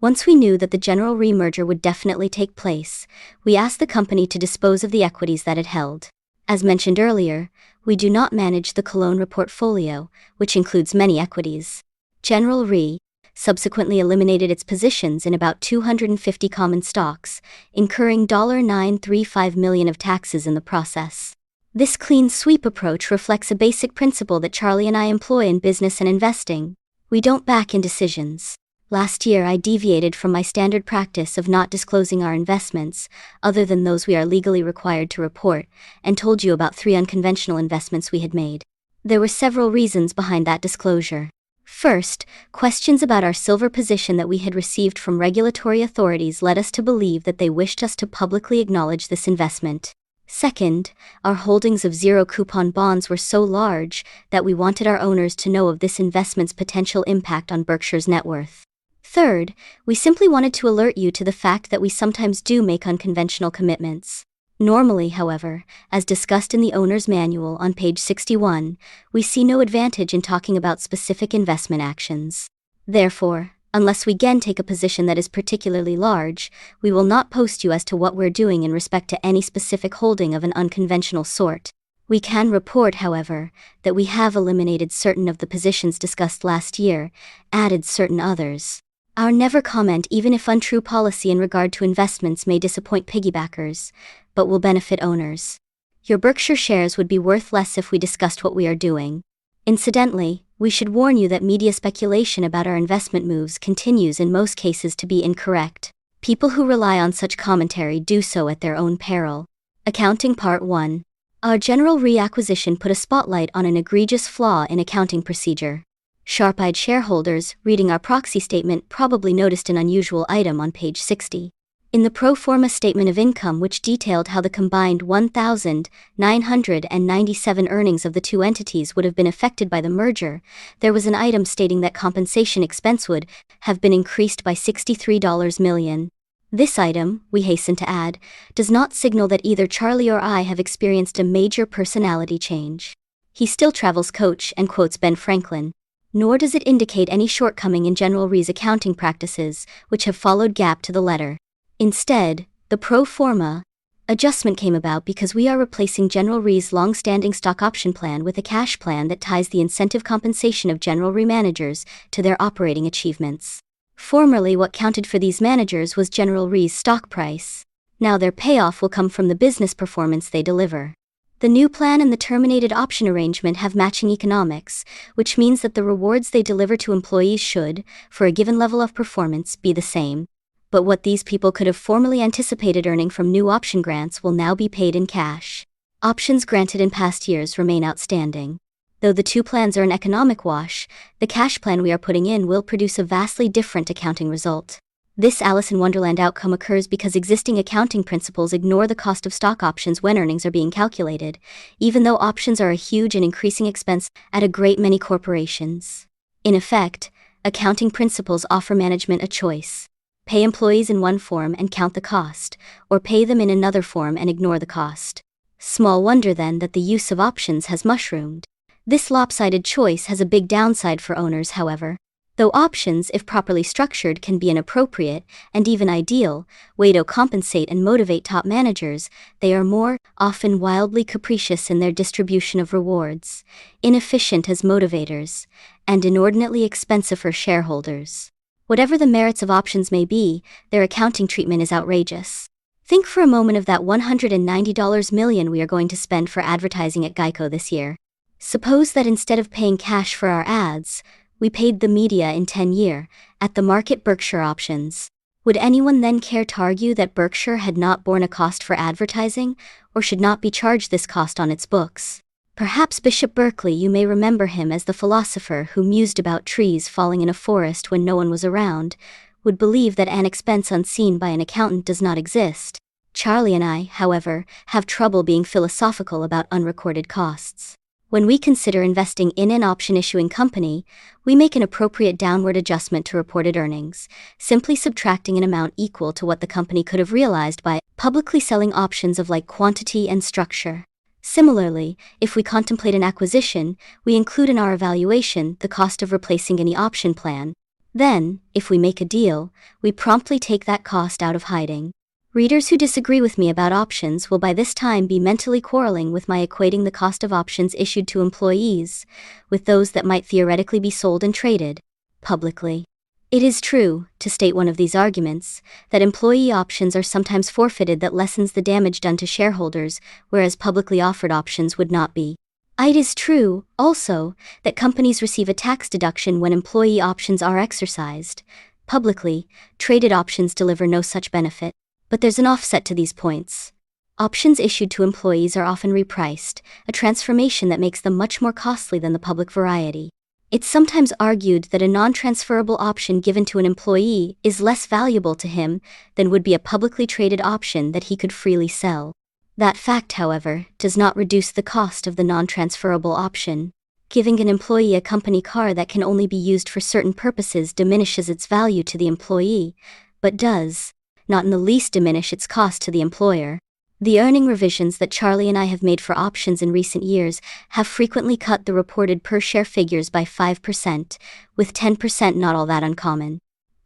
Once we knew that the General Re merger would definitely take place, we asked the company to dispose of the equities that it held. As mentioned earlier, we do not manage the Cologne Re portfolio, which includes many equities. General Re subsequently eliminated its positions in about 250 common stocks, incurring $935 million of taxes in the process. This clean sweep approach reflects a basic principle that Charlie and I employ in business and investing. We don't back in decisions. Last year I deviated from my standard practice of not disclosing our investments, other than those we are legally required to report, and told you about 3 unconventional investments we had made. There were several reasons behind that disclosure. First, questions about our silver position that we had received from regulatory authorities led us to believe that they wished us to publicly acknowledge this investment. Second, our holdings of zero-coupon bonds were so large that we wanted our owners to know of this investment's potential impact on Berkshire's net worth. Third, we simply wanted to alert you to the fact that we sometimes do make unconventional commitments. Normally, however, as discussed in the owner's manual on page 61, we see no advantage in talking about specific investment actions. Therefore, Unless we again take a position that is particularly large, we will not post you as to what we're doing in respect to any specific holding of an unconventional sort. We can report, however, that we have eliminated certain of the positions discussed last year, added certain others. Our never comment even if untrue policy in regard to investments may disappoint piggybackers, but will benefit owners. Your Berkshire shares would be worth less if we discussed what we are doing. Incidentally, we should warn you that media speculation about our investment moves continues in most cases to be incorrect. People who rely on such commentary do so at their own peril. Accounting Part 1. Our General Re acquisition put a spotlight on an egregious flaw in accounting procedure. Sharp-eyed shareholders, reading our proxy statement, probably noticed an unusual item on page 60. In the pro forma statement of income, which detailed how the combined 1,997 earnings of the two entities would have been affected by the merger, there was an item stating that compensation expense would have been increased by $63 million. This item, we hasten to add, does not signal that either Charlie or I have experienced a major personality change. He still travels coach and quotes Ben Franklin. Nor does it indicate any shortcoming in General Re's accounting practices, which have followed GAAP to the letter. Instead, the pro forma adjustment came about because we are replacing General Re's long-standing stock option plan with a cash plan that ties the incentive compensation of General Re managers to their operating achievements. Formerly, what counted for these managers was General Re's stock price. Now their payoff will come from the business performance they deliver. The new plan and the terminated option arrangement have matching economics, which means that the rewards they deliver to employees should, for a given level of performance, be the same. But what these people could have formerly anticipated earning from new option grants will now be paid in cash. Options granted in past years remain outstanding. Though the two plans are an economic wash, the cash plan we are putting in will produce a vastly different accounting result. This Alice in Wonderland outcome occurs because existing accounting principles ignore the cost of stock options when earnings are being calculated, even though options are a huge and increasing expense at a great many corporations. In effect, accounting principles offer management a choice. Pay employees in one form and count the cost, or pay them in another form and ignore the cost. Small wonder then that the use of options has mushroomed. This lopsided choice has a big downside for owners, however. Though options, if properly structured, can be an appropriate, and even ideal, way to compensate and motivate top managers, they are more often wildly capricious in their distribution of rewards, inefficient as motivators, and inordinately expensive for shareholders. Whatever the merits of options may be, their accounting treatment is outrageous. Think for a moment of that $190 million we are going to spend for advertising at Geico this year. Suppose that instead of paying cash for our ads, we paid the media in 10-year, at-the-market Berkshire options. Would anyone then care to argue that Berkshire had not borne a cost for advertising, or should not be charged this cost on its books? Perhaps Bishop Berkeley, you may remember him as the philosopher who mused about trees falling in a forest when no one was around, would believe that an expense unseen by an accountant does not exist. Charlie and I, however, have trouble being philosophical about unrecorded costs. When we consider investing in an option-issuing company, we make an appropriate downward adjustment to reported earnings, simply subtracting an amount equal to what the company could have realized by publicly selling options of like quantity and structure. Similarly, if we contemplate an acquisition, we include in our evaluation the cost of replacing any option plan. Then, if we make a deal, we promptly take that cost out of hiding. Readers who disagree with me about options will by this time be mentally quarreling with my equating the cost of options issued to employees with those that might theoretically be sold and traded publicly. It is true, to state one of these arguments, that employee options are sometimes forfeited that lessens the damage done to shareholders, whereas publicly offered options would not be. It is true, also, that companies receive a tax deduction when employee options are exercised. Publicly traded options deliver no such benefit. But there's an offset to these points. Options issued to employees are often repriced, a transformation that makes them much more costly than the public variety. It's sometimes argued that a non-transferable option given to an employee is less valuable to him than would be a publicly traded option that he could freely sell. That fact, however, does not reduce the cost of the non-transferable option. Giving an employee a company car that can only be used for certain purposes diminishes its value to the employee, but does not in the least diminish its cost to the employer. The earning revisions that Charlie and I have made for options in recent years have frequently cut the reported per-share figures by 5%, with 10% not all that uncommon.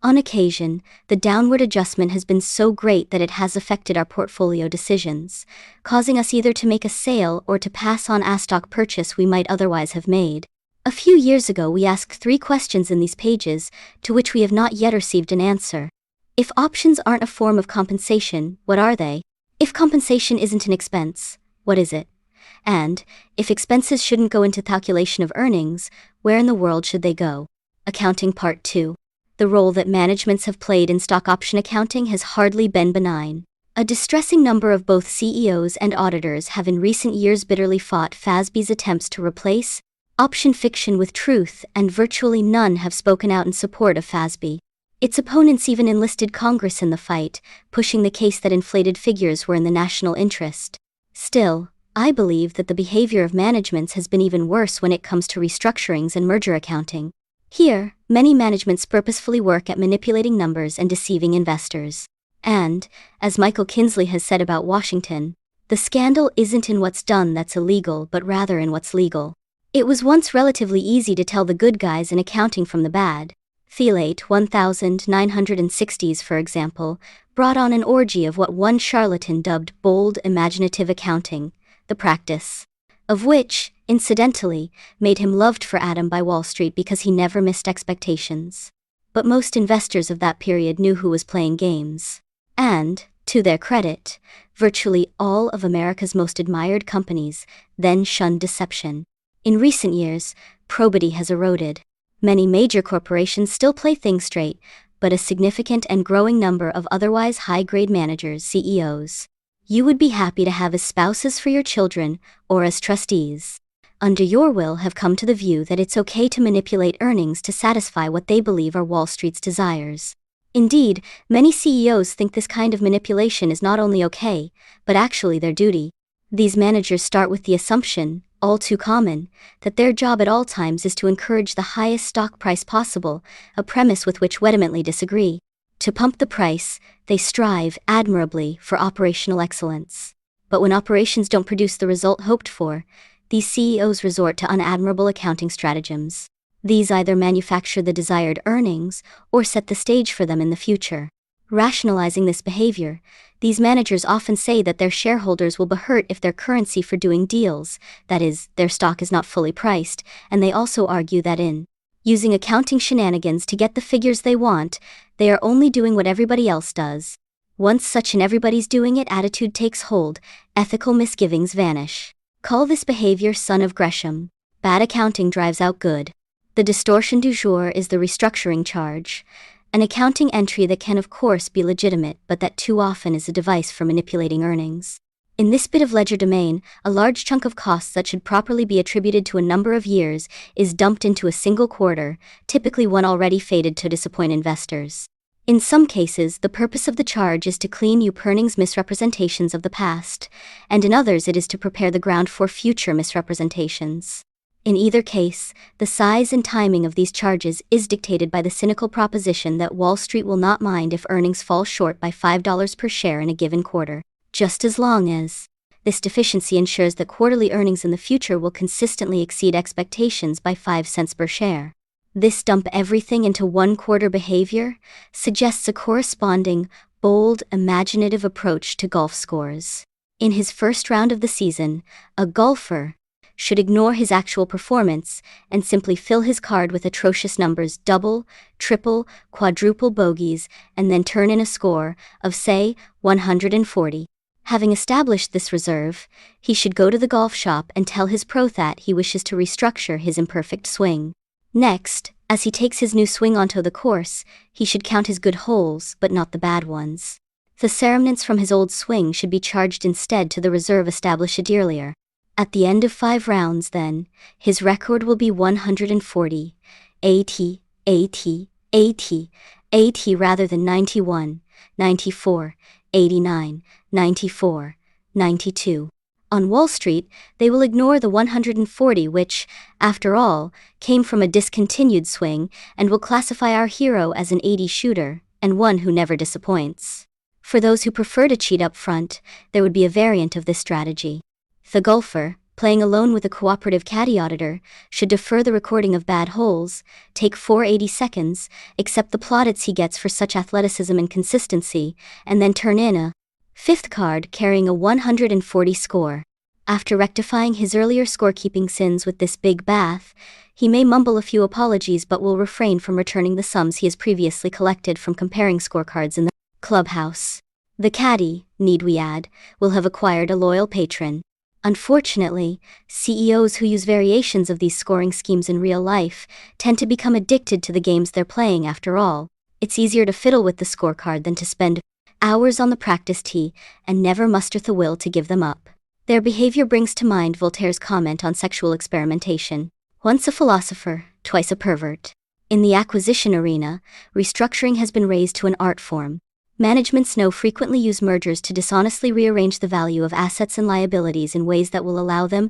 On occasion, the downward adjustment has been so great that it has affected our portfolio decisions, causing us either to make a sale or to pass on a stock purchase we might otherwise have made. A few years ago we asked 3 questions in these pages, to which we have not yet received an answer. If options aren't a form of compensation, what are they? If compensation isn't an expense, what is it? And, if expenses shouldn't go into calculation of earnings, where in the world should they go? Accounting Part 2. The role that managements have played in stock option accounting has hardly been benign. A distressing number of both CEOs and auditors have in recent years bitterly fought FASB's attempts to replace option fiction with truth, and virtually none have spoken out in support of FASB. Its opponents even enlisted Congress in the fight, pushing the case that inflated figures were in the national interest. Still, I believe that the behavior of managements has been even worse when it comes to restructurings and merger accounting. Here, many managements purposefully work at manipulating numbers and deceiving investors. And, as Michael Kinsley has said about Washington, the scandal isn't in what's done that's illegal but rather in what's legal. It was once relatively easy to tell the good guys in accounting from the bad. Thielate 1960s, for example, brought on an orgy of what one charlatan dubbed bold imaginative accounting, the practice of which, incidentally, made him loved for Adam by Wall Street because he never missed expectations. But most investors of that period knew who was playing games. And, to their credit, virtually all of America's most admired companies then shunned deception. In recent years, probity has eroded. Many major corporations still play things straight, but a significant and growing number of otherwise high-grade managers, CEOs, you would be happy to have as spouses for your children or as trustees, under your will have come to the view that it's okay to manipulate earnings to satisfy what they believe are Wall Street's desires. Indeed, many CEOs think this kind of manipulation is not only okay, but actually their duty. These managers start with the assumption, all too common, that their job at all times is to encourage the highest stock price possible, a premise with which we vehemently disagree. To pump the price, they strive admirably for operational excellence. But when operations don't produce the result hoped for, these CEOs resort to unadmirable accounting stratagems. These either manufacture the desired earnings or set the stage for them in the future. Rationalizing this behavior, these managers often say that their shareholders will be hurt if their currency for doing deals, that is, their stock is not fully priced, and they also argue that in using accounting shenanigans to get the figures they want, they are only doing what everybody else does. Once such an everybody's doing it attitude takes hold, ethical misgivings vanish. Call this behavior son of Gresham. Bad accounting drives out good. The distortion du jour is the restructuring charge, an accounting entry that can of course be legitimate but that too often is a device for manipulating earnings. In this bit of ledger domain, a large chunk of costs that should properly be attributed to a number of years is dumped into a single quarter, typically one already fated to disappoint investors. In some cases, the purpose of the charge is to clean up earnings misrepresentations of the past, and in others it is to prepare the ground for future misrepresentations. In either case, the size and timing of these charges is dictated by the cynical proposition that Wall Street will not mind if earnings fall short by $5 per share in a given quarter, just as long as this deficiency ensures that quarterly earnings in the future will consistently exceed expectations by 5 cents per share. This dump everything into one quarter behavior suggests a corresponding, bold, imaginative approach to golf scores. In his first round of the season, a golfer should ignore his actual performance and simply fill his card with atrocious numbers, double, triple, quadruple bogeys, and then turn in a score of, say, 140. Having established this reserve, he should go to the golf shop and tell his pro that he wishes to restructure his imperfect swing. Next, as he takes his new swing onto the course, he should count his good holes but not the bad ones. The cerements from his old swing should be charged instead to the reserve established earlier. At the end of 5 rounds, then, his record will be 140, 80, 80, 80, 80 rather than 91, 94, 89, 94, 92. On Wall Street, they will ignore the 140 which, after all, came from a discontinued swing and will classify our hero as an 80 shooter, and one who never disappoints. For those who prefer to cheat up front, there would be a variant of this strategy. The golfer, Playing alone with a cooperative caddy auditor should defer the recording of bad holes, take 480 seconds, accept the plaudits he gets for such athleticism and consistency, and then turn in a fifth card carrying a 140 score. After rectifying his earlier scorekeeping sins with this big bath, he may mumble a few apologies but will refrain from returning the sums he has previously collected from comparing scorecards in the clubhouse. The caddy, need we add, will have acquired a loyal patron. Unfortunately, CEOs who use variations of these scoring schemes in real life tend to become addicted to the games they're playing after all. It's easier to fiddle with the scorecard than to spend hours on the practice tee and never muster the will to give them up. Their behavior brings to mind Voltaire's comment on sexual experimentation. Once a philosopher, twice a pervert. In the acquisition arena, restructuring has been raised to an art form. Managements now frequently use mergers to dishonestly rearrange the value of assets and liabilities in ways that will allow them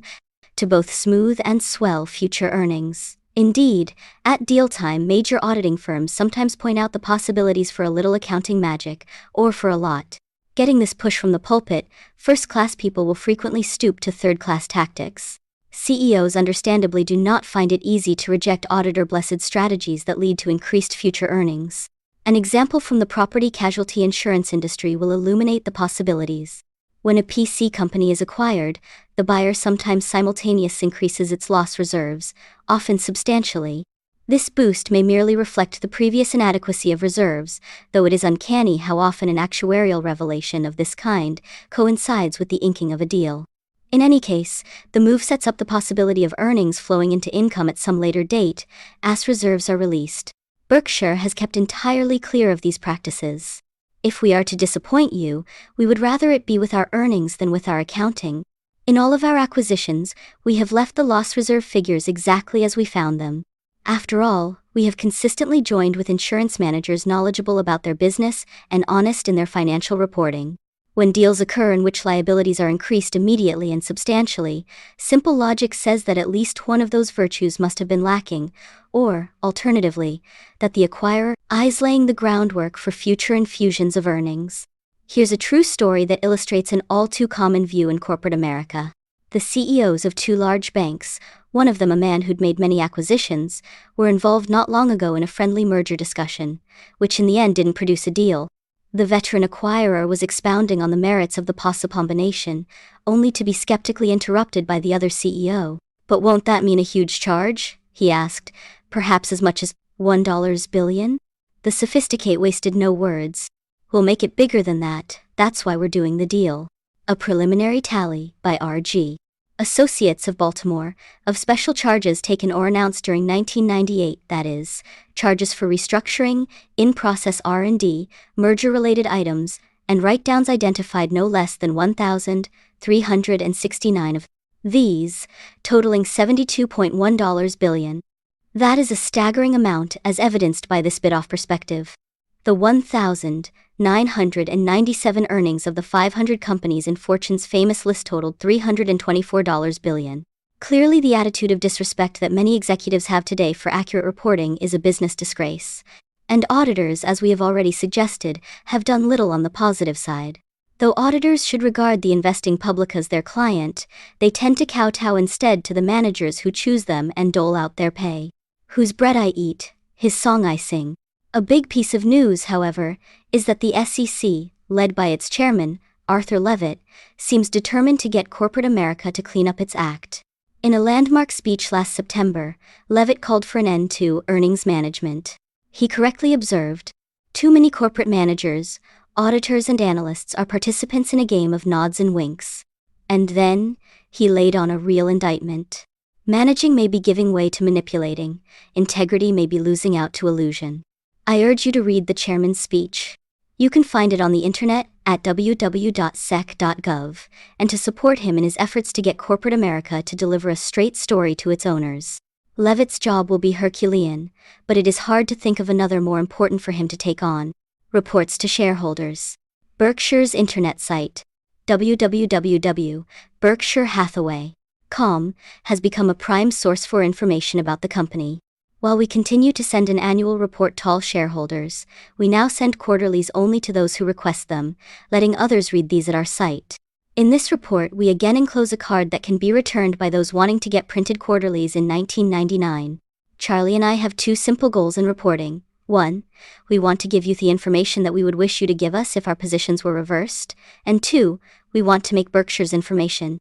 to both smooth and swell future earnings. Indeed, at deal time, major auditing firms sometimes point out the possibilities for a little accounting magic, or for a lot. Getting this push from the pulpit, first-class people will frequently stoop to third-class tactics. CEOs understandably do not find it easy to reject auditor-blessed strategies that lead to increased future earnings. An example from the property casualty insurance industry will illuminate the possibilities. When a PC company is acquired, the buyer sometimes simultaneously increases its loss reserves, often substantially. This boost may merely reflect the previous inadequacy of reserves, though it is uncanny how often an actuarial revelation of this kind coincides with the inking of a deal. In any case, the move sets up the possibility of earnings flowing into income at some later date, as reserves are released. Berkshire has kept entirely clear of these practices. If we are to disappoint you, we would rather it be with our earnings than with our accounting. In all of our acquisitions, we have left the loss reserve figures exactly as we found them. After all, we have consistently joined with insurance managers knowledgeable about their business and honest in their financial reporting. When deals occur in which liabilities are increased immediately and substantially, simple logic says that at least one of those virtues must have been lacking, or, alternatively, that the acquirer is laying the groundwork for future infusions of earnings. Here's a true story that illustrates an all-too-common view in corporate America. The CEOs of two large banks, one of them a man who'd made many acquisitions, were involved not long ago in a friendly merger discussion, which in the end didn't produce a deal. The veteran acquirer was expounding on the merits of the possible combination, only to be skeptically interrupted by the other CEO. "But won't that mean a huge charge?" he asked. "Perhaps as much as $1 billion? The sophisticate wasted no words. "We'll make it bigger than that, that's why we're doing the deal." A preliminary tally, by R.G. Associates of Baltimore, of special charges taken or announced during 1998, that is, charges for restructuring, in-process R&D, merger-related items, and write-downs identified no less than 1,369 of these, totaling $72.1 billion. That is a staggering amount as evidenced by this bit-off perspective. The 1,997 earnings of the 500 companies in Fortune's famous list totaled $324 billion. Clearly, the attitude of disrespect that many executives have today for accurate reporting is a business disgrace. And auditors, as we have already suggested, have done little on the positive side. Though auditors should regard the investing public as their client, they tend to kowtow instead to the managers who choose them and dole out their pay. Whose bread I eat, his song I sing. A big piece of news, however, is that the SEC, led by its chairman, Arthur Levitt, seems determined to get corporate America to clean up its act. In a landmark speech last September, Levitt called for an end to earnings management. He correctly observed, "Too many corporate managers, auditors and analysts are participants in a game of nods and winks." And then, he laid on a real indictment. Managing may be giving way to manipulating, integrity may be losing out to illusion. I urge you to read the chairman's speech. You can find it on the internet at www.sec.gov, and to support him in his efforts to get corporate America to deliver a straight story to its owners. Levitt's job will be Herculean, but it is hard to think of another more important for him to take on. Reports to shareholders. Berkshire's internet site, www.berkshirehathaway.com, has become a prime source for information about the company. While we continue to send an annual report to all shareholders, we now send quarterlies only to those who request them, letting others read these at our site. In this report, we again enclose a card that can be returned by those wanting to get printed quarterlies in 1999. Charlie and I have two simple goals in reporting. 1. We want to give you the information that we would wish you to give us if our positions were reversed. And 2. We want to make Berkshire's information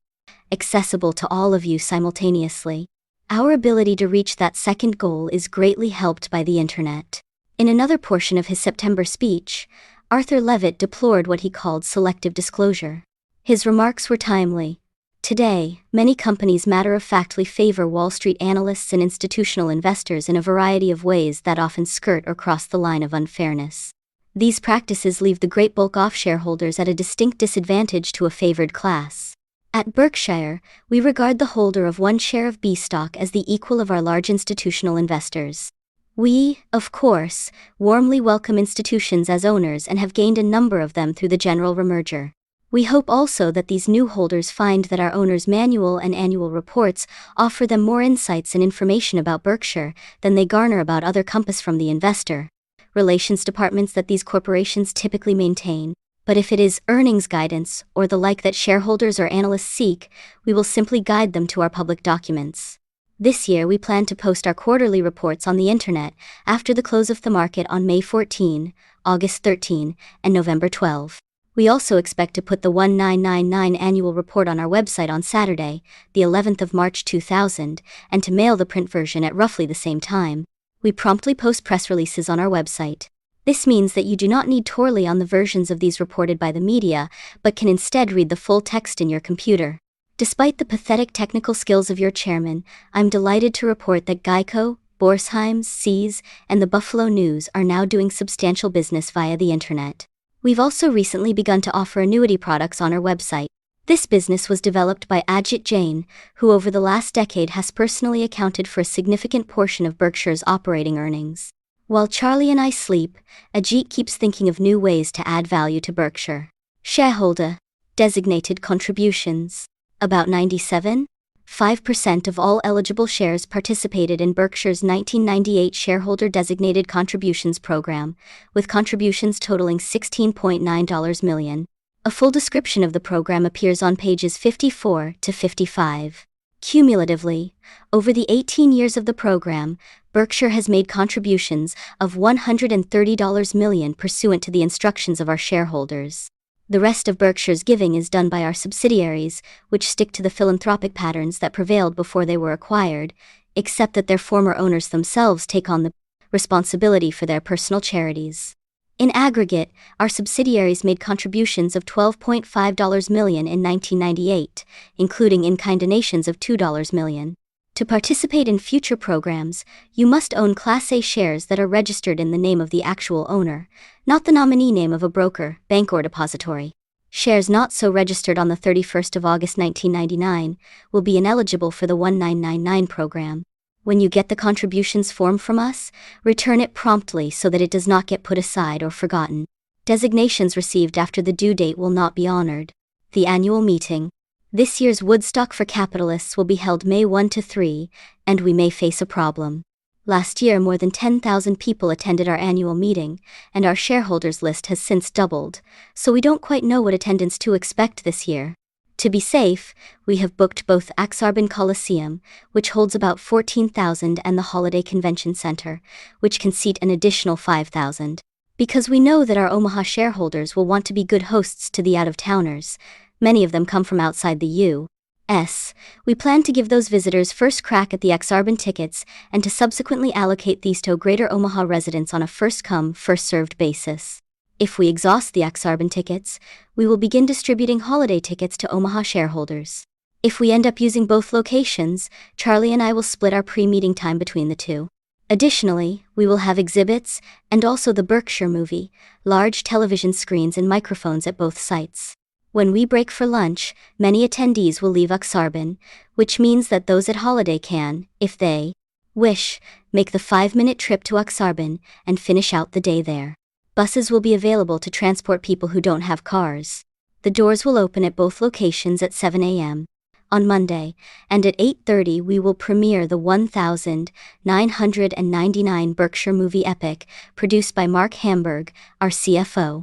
accessible to all of you simultaneously. Our ability to reach that second goal is greatly helped by the internet. In another portion of his September speech, Arthur Levitt deplored what he called selective disclosure. His remarks were timely. Today, many companies matter-of-factly favor Wall Street analysts and institutional investors in a variety of ways that often skirt or cross the line of unfairness. These practices leave the great bulk of shareholders at a distinct disadvantage to a favored class. At Berkshire, we regard the holder of one share of B stock as the equal of our large institutional investors. We, of course, warmly welcome institutions as owners and have gained a number of them through the general remerger. We hope also that these new holders find that our owners' manual and annual reports offer them more insights and information about Berkshire than they garner about other companies from the investor relations departments that these corporations typically maintain. But if it is earnings guidance or the like that shareholders or analysts seek, we will simply guide them to our public documents. This year we plan to post our quarterly reports on the internet after the close of the market on May 14, August 13, and November 12. We also expect to put the 1999 annual report on our website on Saturday, the 11th of March 2000, and to mail the print version at roughly the same time. We promptly post press releases on our website. This means that you do not need to rely on the versions of these reported by the media, but can instead read the full text in your computer. Despite the pathetic technical skills of your chairman, I'm delighted to report that Geico, Borsheim, Seas, and the Buffalo News are now doing substantial business via the internet. We've also recently begun to offer annuity products on our website. This business was developed by Ajit Jain, who over the last decade has personally accounted for a significant portion of Berkshire's operating earnings. While Charlie and I sleep, Ajit keeps thinking of new ways to add value to Berkshire. Shareholder designated contributions. About 97.5% of all eligible shares participated in Berkshire's 1998 Shareholder Designated Contributions Program, with contributions totaling $16.9 million. A full description of the program appears on pages 54 to 55. Cumulatively, over the 18 years of the program, Berkshire has made contributions of $130 million pursuant to the instructions of our shareholders. The rest of Berkshire's giving is done by our subsidiaries, which stick to the philanthropic patterns that prevailed before they were acquired, except that their former owners themselves take on the responsibility for their personal charities. In aggregate, our subsidiaries made contributions of $12.5 million in 1998, including in-kind donations of $2 million. To participate in future programs, you must own Class A shares that are registered in the name of the actual owner, not the nominee name of a broker, bank or depository. Shares not so registered on the 31st of August 1999 will be ineligible for the 1999 program. When you get the contributions form from us, return it promptly so that it does not get put aside or forgotten. Designations received after the due date will not be honored. The annual meeting. This year's Woodstock for Capitalists will be held May 1 to 3, and we may face a problem. Last year more than 10,000 people attended our annual meeting, and our shareholders list has since doubled, so we don't quite know what attendance to expect this year. To be safe, we have booked both Ak-Sar-Ben Coliseum, which holds about 14,000, and the Holiday Convention Center, which can seat an additional 5,000. Because we know that our Omaha shareholders will want to be good hosts to the out-of-towners, many of them come from outside the U.S., we plan to give those visitors first crack at the Ak-Sar-Ben tickets and to subsequently allocate these to Greater Omaha residents on a first-come, first-served basis. If we exhaust the Ak-Sar-Ben tickets, we will begin distributing holiday tickets to Omaha shareholders. If we end up using both locations, Charlie and I will split our pre-meeting time between the two. Additionally, we will have exhibits, and also the Berkshire movie, large television screens and microphones at both sites. When we break for lunch, many attendees will leave Ak-Sar-Ben, which means that those at Holiday can, if they wish, make the 5-minute trip to Ak-Sar-Ben and finish out the day there. Buses will be available to transport people who don't have cars. The doors will open at both locations at 7 a.m. on Monday, and at 8:30 we will premiere the 1999 Berkshire movie epic, produced by Mark Hamburg, our CFO.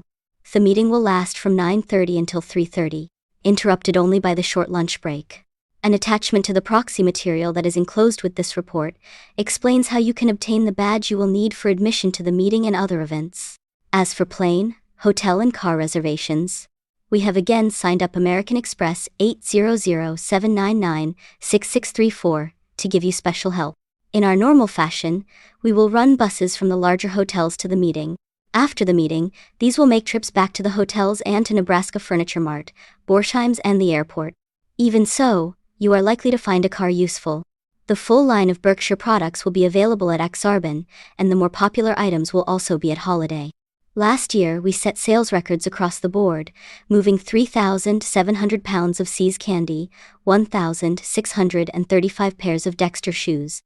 The meeting will last from 9:30 until 3:30. interrupted only by the short lunch break. An attachment to the proxy material that is enclosed with this report explains how you can obtain the badge you will need for admission to the meeting and other events. As for plane, hotel and car reservations, we have again signed up American Express 800-799-6634 to give you special help. In our normal fashion, we will run buses from the larger hotels to the meeting. After the meeting, these will make trips back to the hotels and to Nebraska Furniture Mart, Borsheim's and the airport. Even so, you are likely to find a car useful. The full line of Berkshire products will be available at Ak-Sar-Ben, and the more popular items will also be at Holiday. Last year, we set sales records across the board, moving 3,700 pounds of See's candy, 1,635 pairs of Dexter shoes,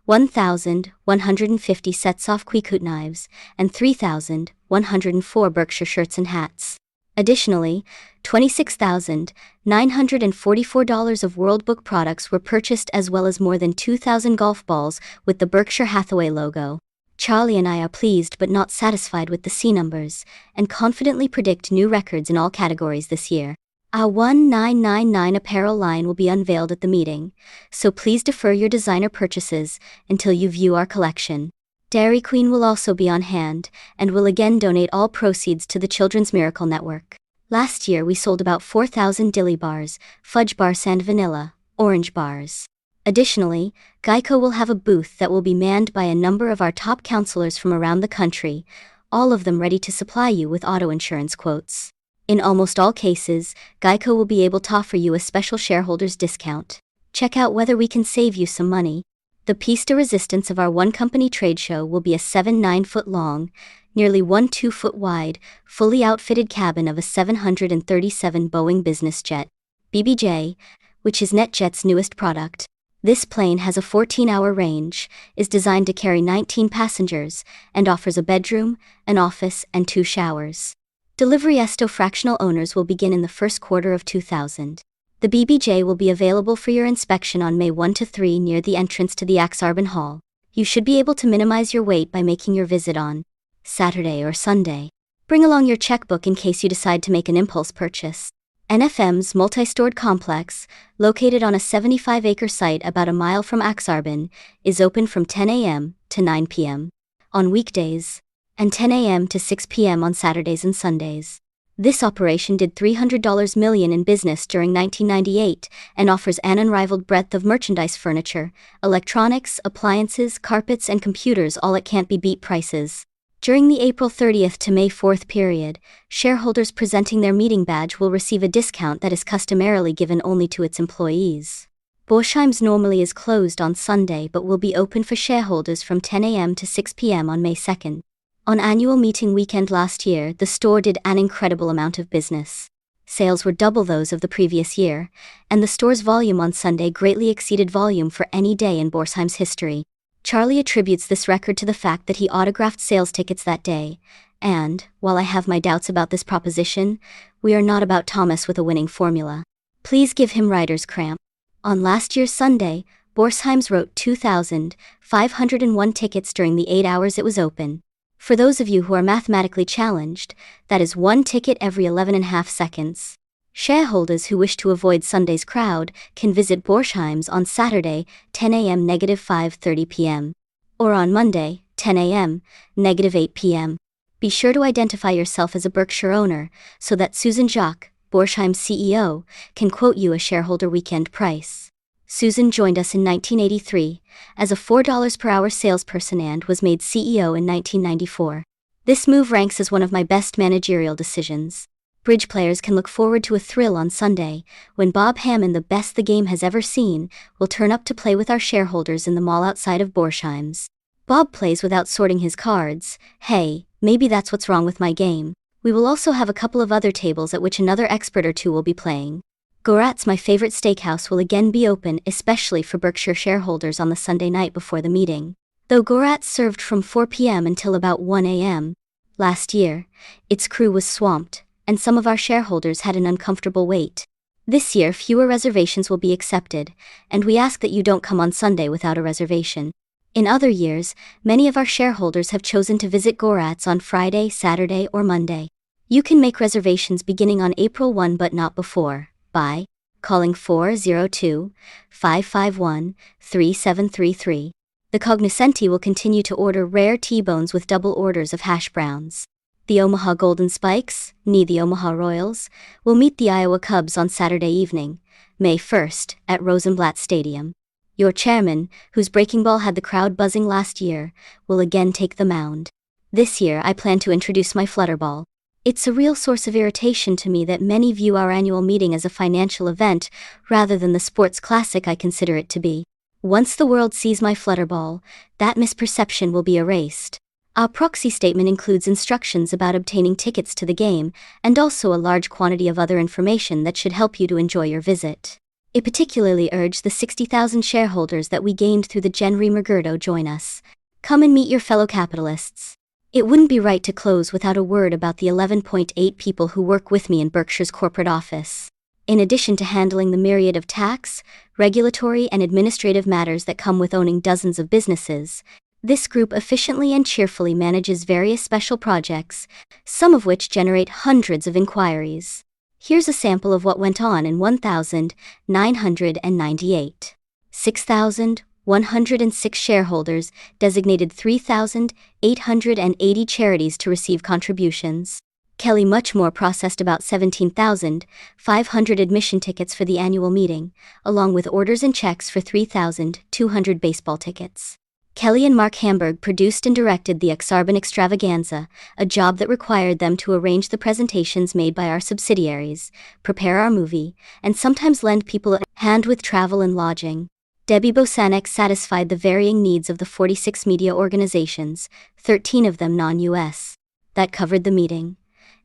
1,150 sets of Kwikut knives, and 3,104 Berkshire shirts and hats. Additionally, $26,944 of World Book products were purchased, as well as more than 2,000 golf balls with the Berkshire Hathaway logo. Charlie and I are pleased but not satisfied with the C numbers, and confidently predict new records in all categories this year. Our 1999 apparel line will be unveiled at the meeting, so please defer your designer purchases until you view our collection. Dairy Queen will also be on hand, and will again donate all proceeds to the Children's Miracle Network. Last year we sold about 4,000 Dilly bars, fudge bars and vanilla, orange bars. Additionally, Geico will have a booth that will be manned by a number of our top counselors from around the country, all of them ready to supply you with auto insurance quotes. In almost all cases, Geico will be able to offer you a special shareholders discount. Check out whether we can save you some money. The piece de resistance of our One Company trade show will be a 7-9 foot long, nearly 1-2 foot wide, fully outfitted cabin of a 737 Boeing business jet, BBJ, which is NetJet's newest product. This plane has a 14-hour range, is designed to carry 19 passengers, and offers a bedroom, an office, and 2 showers. Delivery to fractional owners will begin in the first quarter of 2000. The BBJ will be available for your inspection on May 1 to 3 near the entrance to the Ak-Sar-Ben Hall. You should be able to minimize your wait by making your visit on Saturday or Sunday. Bring along your checkbook in case you decide to make an impulse purchase. NFM's multi-stored complex, located on a 75-acre site about a mile from Ak-Sar-Ben, is open from 10 a.m. to 9 p.m. on weekdays, and 10 a.m. to 6 p.m. on Saturdays and Sundays. This operation did $300 million in business during 1998 and offers an unrivaled breadth of merchandise, furniture, electronics, appliances, carpets, and computers, all at can't-be-beat prices. During the April 30th to May 4th period, shareholders presenting their meeting badge will receive a discount that is customarily given only to its employees. Borsheim's normally is closed on Sunday but will be open for shareholders from 10 a.m. to 6 p.m. on May 2nd. On annual meeting weekend last year, the store did an incredible amount of business. Sales were double those of the previous year, and the store's volume on Sunday greatly exceeded volume for any day in Borsheim's history. Charlie attributes this record to the fact that he autographed sales tickets that day, and, while I have my doubts about this proposition, we are not about Thomas with a winning formula. Please give him writer's cramp. On last year's Sunday, Borsheim's wrote 2,501 tickets during the 8 hours it was open. For those of you who are mathematically challenged, that is 1 ticket every 11.5 seconds. Shareholders who wish to avoid Sunday's crowd can visit Borsheim's on Saturday, 10 a.m. -5:30 p.m. or on Monday, 10 a.m. -8 p.m. Be sure to identify yourself as a Berkshire owner so that Susan Jacques, Borsheim's CEO, can quote you a shareholder weekend price. Susan joined us in 1983 as a $4 per hour salesperson and was made CEO in 1994. This move ranks as one of my best managerial decisions. Bridge players can look forward to a thrill on Sunday, when Bob Hammond, the best the game has ever seen, will turn up to play with our shareholders in the mall outside of Borsheim's. Bob plays without sorting his cards. Hey, maybe that's what's wrong with my game. We will also have a couple of other tables at which another expert or two will be playing. Gorat's, my favorite steakhouse, will again be open, especially for Berkshire shareholders on the Sunday night before the meeting. Though Gorat's served from 4 p.m. until about 1 a.m. last year, its crew was swamped, and some of our shareholders had an uncomfortable wait. This year fewer reservations will be accepted, and we ask that you don't come on Sunday without a reservation. In other years, many of our shareholders have chosen to visit Gorat's on Friday, Saturday, or Monday. You can make reservations beginning on April 1 but not before. by calling 402-551-3733. The cognoscenti will continue to order rare T-bones with double orders of hash browns. The Omaha Golden Spikes, nee the Omaha Royals, will meet the Iowa Cubs on Saturday evening, May 1st, at Rosenblatt Stadium. Your chairman, whose breaking ball had the crowd buzzing last year, will again take the mound. This year I plan to introduce my flutterball. It's a real source of irritation to me that many view our annual meeting as a financial event rather than the sports classic I consider it to be. Once the world sees my flutterball, that misperception will be erased. Our proxy statement includes instructions about obtaining tickets to the game and also a large quantity of other information that should help you to enjoy your visit. I particularly urge the 60,000 shareholders that we gained through the Gen Re merger join us. Come and meet your fellow capitalists. It wouldn't be right to close without a word about the 11.8 people who work with me in Berkshire's corporate office. In addition to handling the myriad of tax, regulatory and administrative matters that come with owning dozens of businesses, this group efficiently and cheerfully manages various special projects, some of which generate hundreds of inquiries. Here's a sample of what went on in 1998. 6,106 shareholders designated 3,880 charities to receive contributions. Kelly Muchmore processed about 17,500 admission tickets for the annual meeting, along with orders and checks for 3,200 baseball tickets. Kelly and Mark Hamburg produced and directed the Exarban Extravaganza, a job that required them to arrange the presentations made by our subsidiaries, prepare our movie, and sometimes lend people a hand with travel and lodging. Debbie Bosanek satisfied the varying needs of the 46 media organizations, 13 of them non-US, that covered the meeting.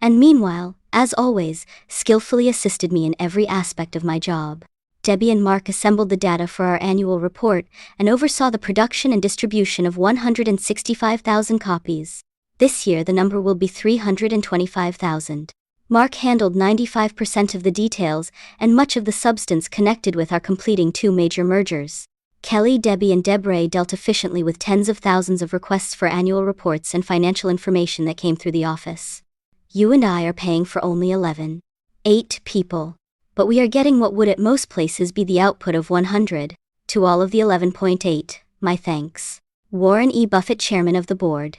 And meanwhile, as always, skillfully assisted me in every aspect of my job. Debbie and Mark assembled the data for our annual report and oversaw the production and distribution of 165,000 copies. This year the number will be 325,000. Mark handled 95% of the details and much of the substance connected with our completing 2 major mergers. Kelly, Debbie and Debray dealt efficiently with tens of thousands of requests for annual reports and financial information that came through the office. You and I are paying for only 8 people. But we are getting what would at most places be the output of 100. To all of the 11.8, my thanks. Warren E. Buffett, Chairman of the Board.